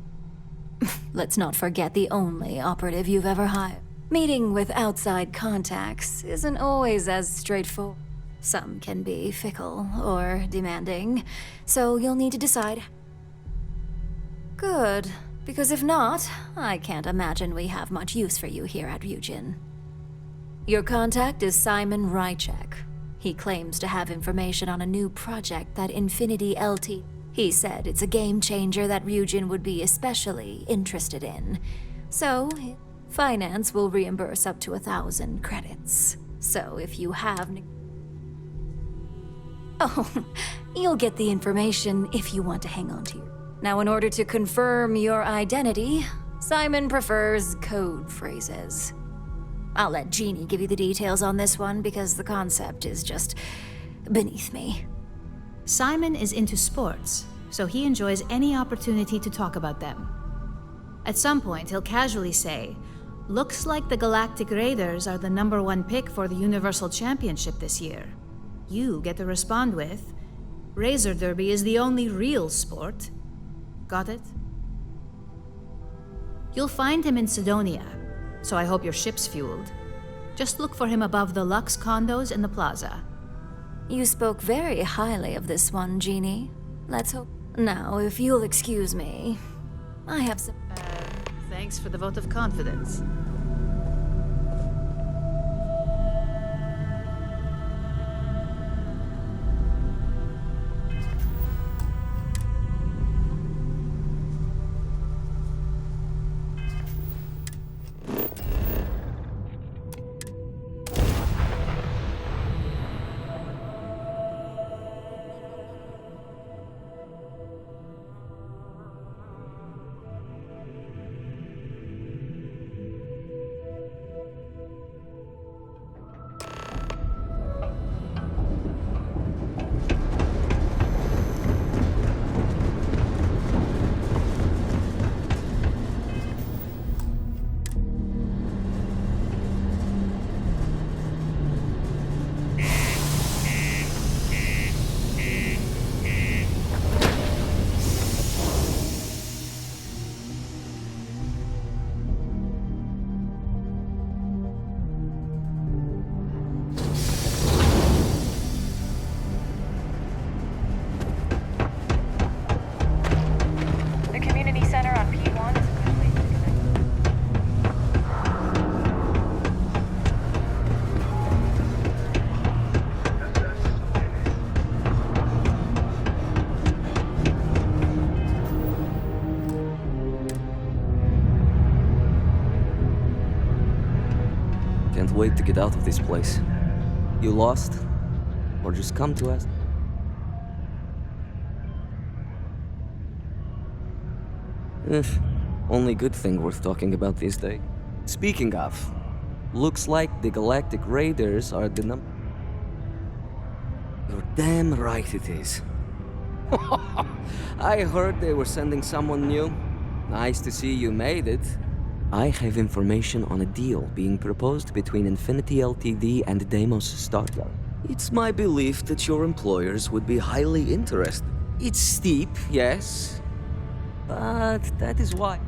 Let's not forget the only operative you've ever hired. Meeting with outside contacts isn't always as straightforward. Some can be fickle or demanding, so you'll need to decide. Good, because if not, I can't imagine we have much use for you here at Ryujin. Your contact is Simon Rychek. He claims to have information on a new project that Infinity LT... He said it's a game changer that Ryujin would be especially interested in. So, finance will reimburse up to 1,000 credits. So if you have... Oh, you'll get the information if you want to hang on to it. Now, in order to confirm your identity, Simon prefers code phrases. I'll let Jeannie give you the details on this one because the concept is just beneath me. Simon is into sports, so he enjoys any opportunity to talk about them. At some point, he'll casually say, "Looks like the Galactic Raiders are the #1 pick for the Universal Championship this year." You get to respond with, "Razor Derby is the only real sport." Got it? You'll find him in Sidonia, so I hope your ship's fueled. Just look for him above the Lux condos in the plaza. You spoke very highly of this one, Jeannie. Let's hope. Now, if you'll excuse me, I have some... Thanks for the vote of confidence. Can't wait to get out of this place. You lost? Or just come to us? Only good thing worth talking about these days. Speaking of, looks like the Galactic Raiders are the number. You're damn right it is. I heard they were sending someone new. Nice to see you made it. I have information on a deal being proposed between Infinity Ltd and Deimos Starfield. It's my belief that your employers would be highly interested. It's steep, yes, but that is why.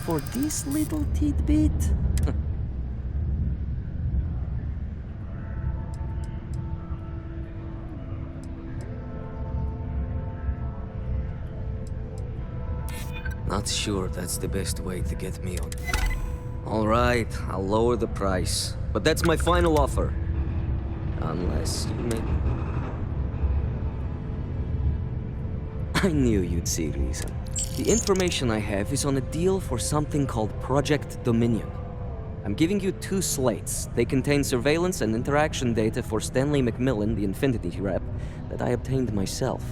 For this little tidbit? Not sure that's the best way to get me on. All right, I'll lower the price. But that's my final offer. Unless you make... I knew you'd see reason. The information I have is on a deal for something called Project Dominion. I'm giving you 2 slates. They contain surveillance and interaction data for Stanley McMillan, the Infinity rep, that I obtained myself.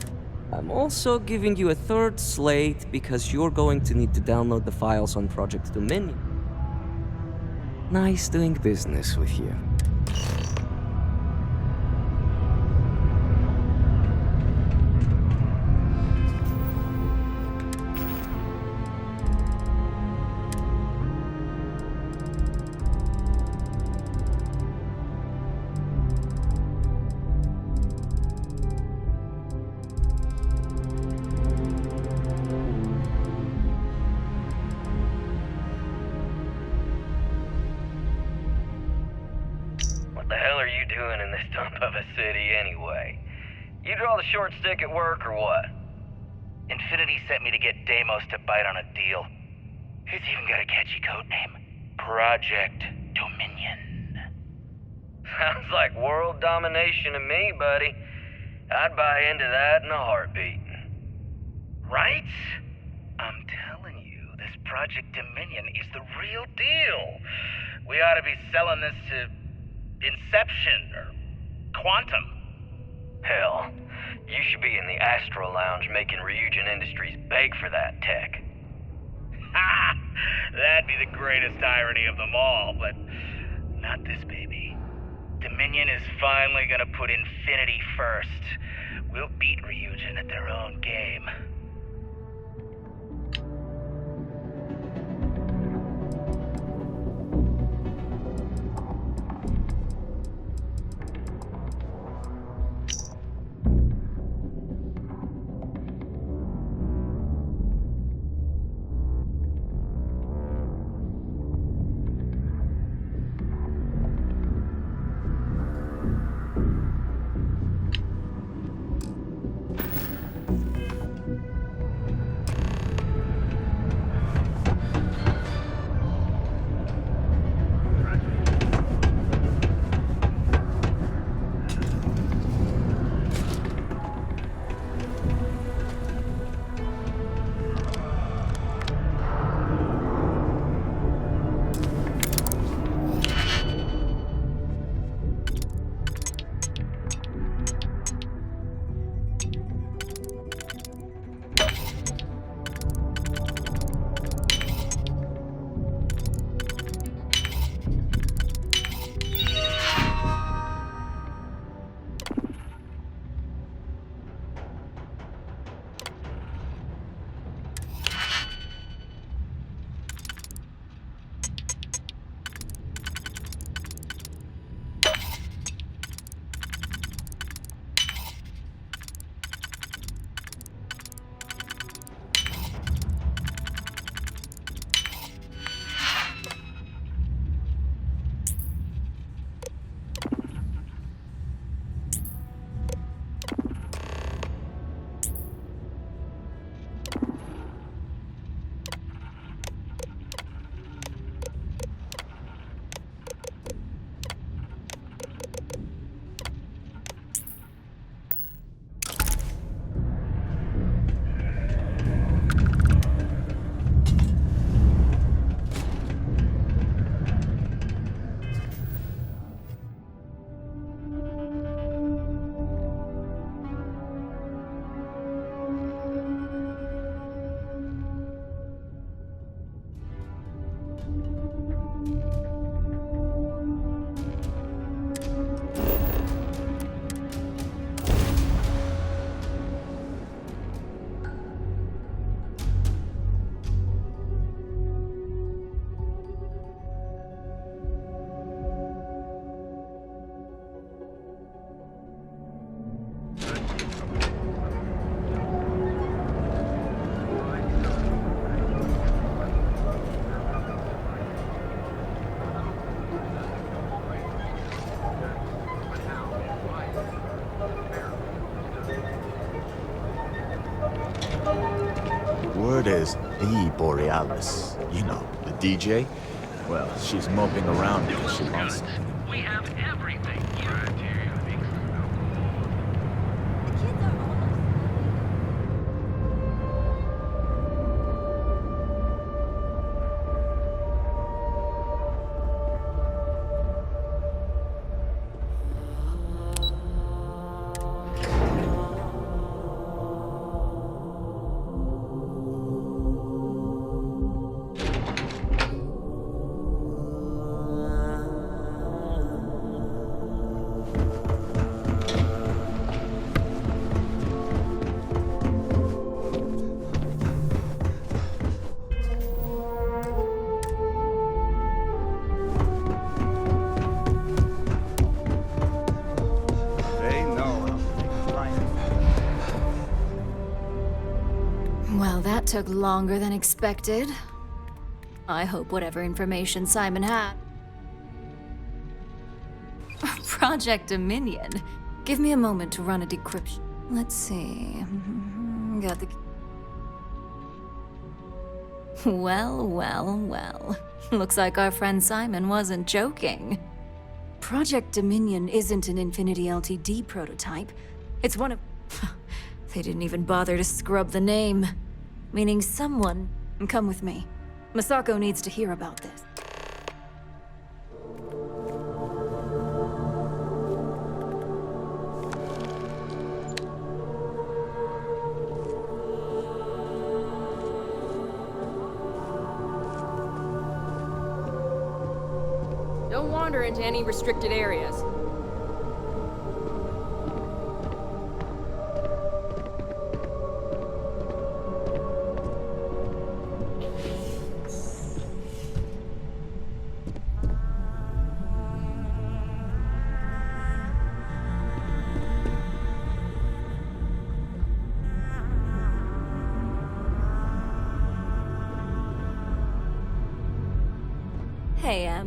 I'm also giving you a 3rd slate because you're going to need to download the files on Project Dominion. Nice doing business with you. What the hell are you doing in this dump of a city anyway? You draw the short stick at work or what? Infinity sent me to get Deimos to bite on a deal. It's even got a catchy code name. Project Dominion. Sounds like world domination to me, buddy. I'd buy into that in a heartbeat. Right? I'm telling you, this Project Dominion is the real deal. We ought to be selling this to Inception or Quantum. Hell, you should be in the Astro Lounge making Ryujin Industries beg for that tech. Ha! That'd be the greatest irony of them all, but not this baby. Dominion is finally gonna put Infinity first. We'll beat Ryujin at their own game. word is the Borealis. You know, the DJ. Well, she's moping around because she wants... We have everything here. Well, that took longer than expected. I hope whatever information Simon had... Project Dominion. Give me a moment to run a decryption. Let's see... Got the... Well. Looks like our friend Simon wasn't joking. Project Dominion isn't an Infinity Ltd prototype. It's one of... They didn't even bother to scrub the name. Meaning someone... Come with me. Masako needs to hear about this. Don't wander into any restricted areas. Hey,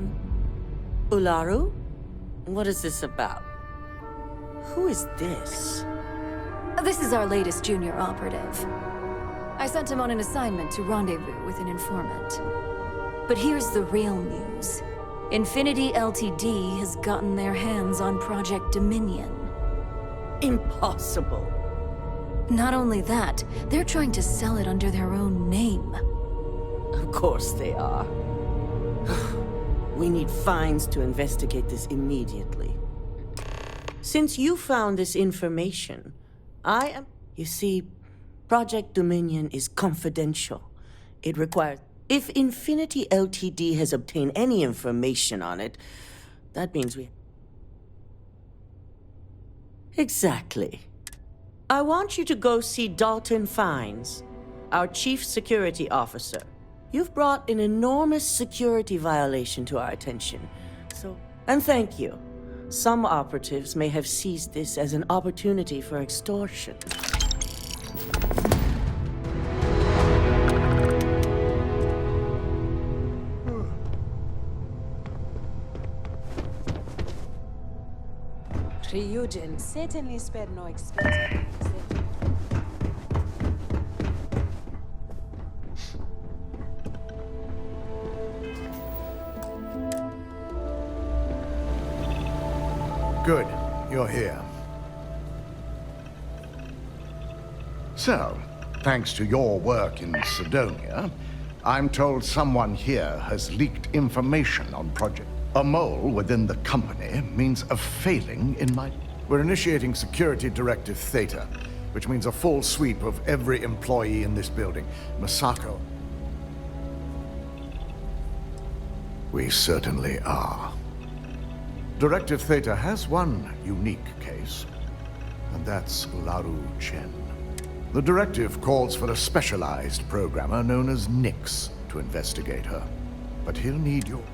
Ularu? What is this about? Who is this? This is our latest junior operative. I sent him on an assignment to rendezvous with an informant. But here's the real news. Infinity Ltd has gotten their hands on Project Dominion. Impossible. Not only that, they're trying to sell it under their own name. Of course they are. We need fines to investigate this immediately. Since you found this information, I am... You see, Project Dominion is confidential. It requires... If Infinity Ltd has obtained any information on it, that means we... Exactly. I want you to go see Dalton Fines, our Chief Security Officer. You've brought an enormous security violation to our attention, and thank you. Some operatives may have seized this as an opportunity for extortion. Ryujin certainly spared no expense. Good. You're here. So, thanks to your work in Sidonia, I'm told someone here has leaked information on Project. A mole within the company means a failing in my... We're initiating Security Directive Theta, which means a full sweep of every employee in this building. Masako. We certainly are. Directive Theta has one unique case, and that's Laru Chen. The directive calls for a specialized programmer known as Nix to investigate her, but he'll need your...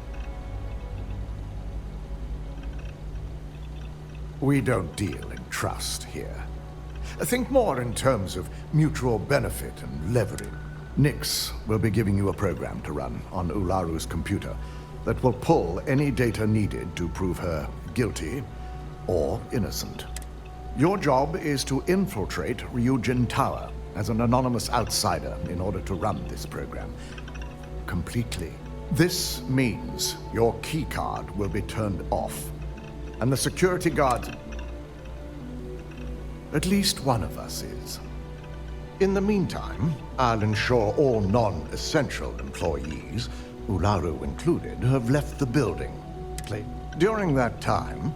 We don't deal in trust here. Think more in terms of mutual benefit and leverage. Nix will be giving you a program to run on Ularu's computer that will pull any data needed to prove her guilty or innocent. Your job is to infiltrate Ryujin Tower as an anonymous outsider in order to run this program. Completely. This means your keycard will be turned off, and the security guards... At least one of us is. In the meantime, I'll ensure all non-essential employees, Ularu included, have left the building. During that time,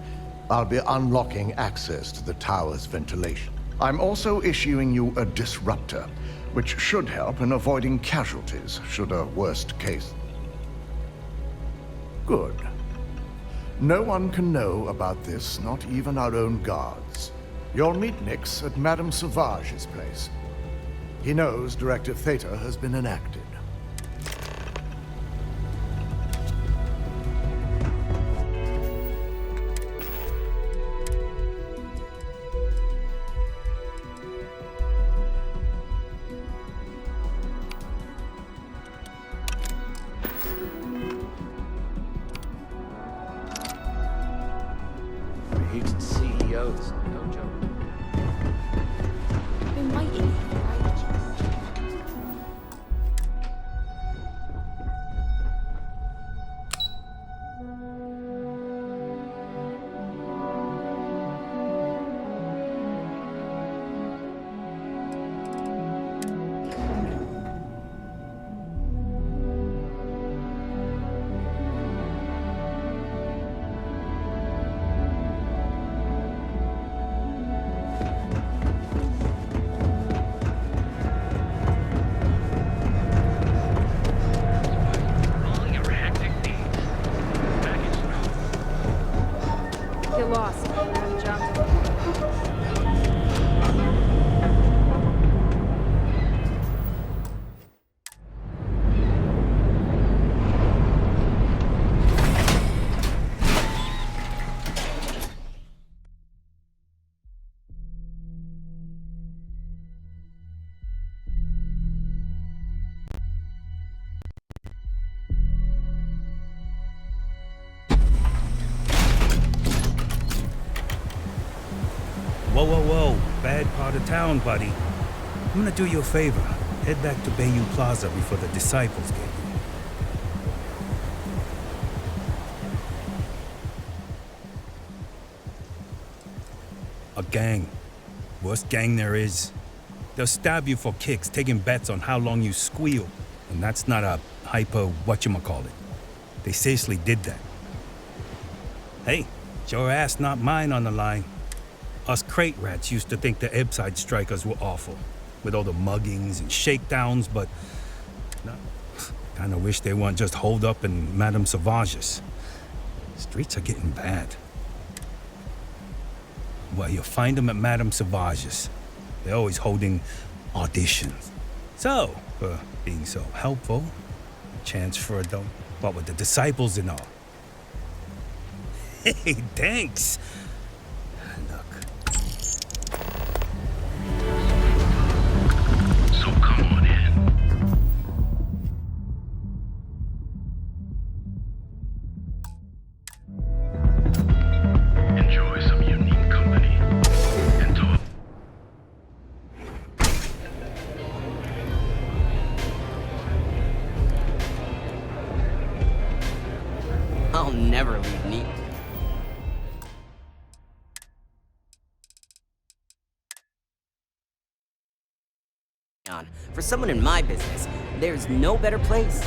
I'll be unlocking access to the tower's ventilation. I'm also issuing you a disruptor, which should help in avoiding casualties should a worst case. Good. No one can know about this, not even our own guards. You'll meet Nix at Madame Sauvage's place. He knows Directive Theta has been enacted. Agent CEOs, no joke. Get lost. I have a job to do. Whoa, whoa, whoa. Bad part of town, buddy. I'm gonna do you a favor. Head back to Bayou Plaza before the disciples get you. A gang. Worst gang there is. They'll stab you for kicks, taking bets on how long you squeal. And that's not a hyper whatchamacallit. They seriously did that. Hey, it's your ass, not mine on the line. Us crate rats used to think the Ebbside strikers were awful, with all the muggings and shakedowns, but no, kinda wish they weren't just holed up in Madame Sauvage's. Streets are getting bad. Well, you'll find them at Madame Sauvage's. They're always holding auditions. So, for being so helpful, a chance for a don't, what with the disciples and all. Hey, thanks. So come on in. Enjoy some unique company and talk. I'll never leave neat. For someone in my business, there's no better place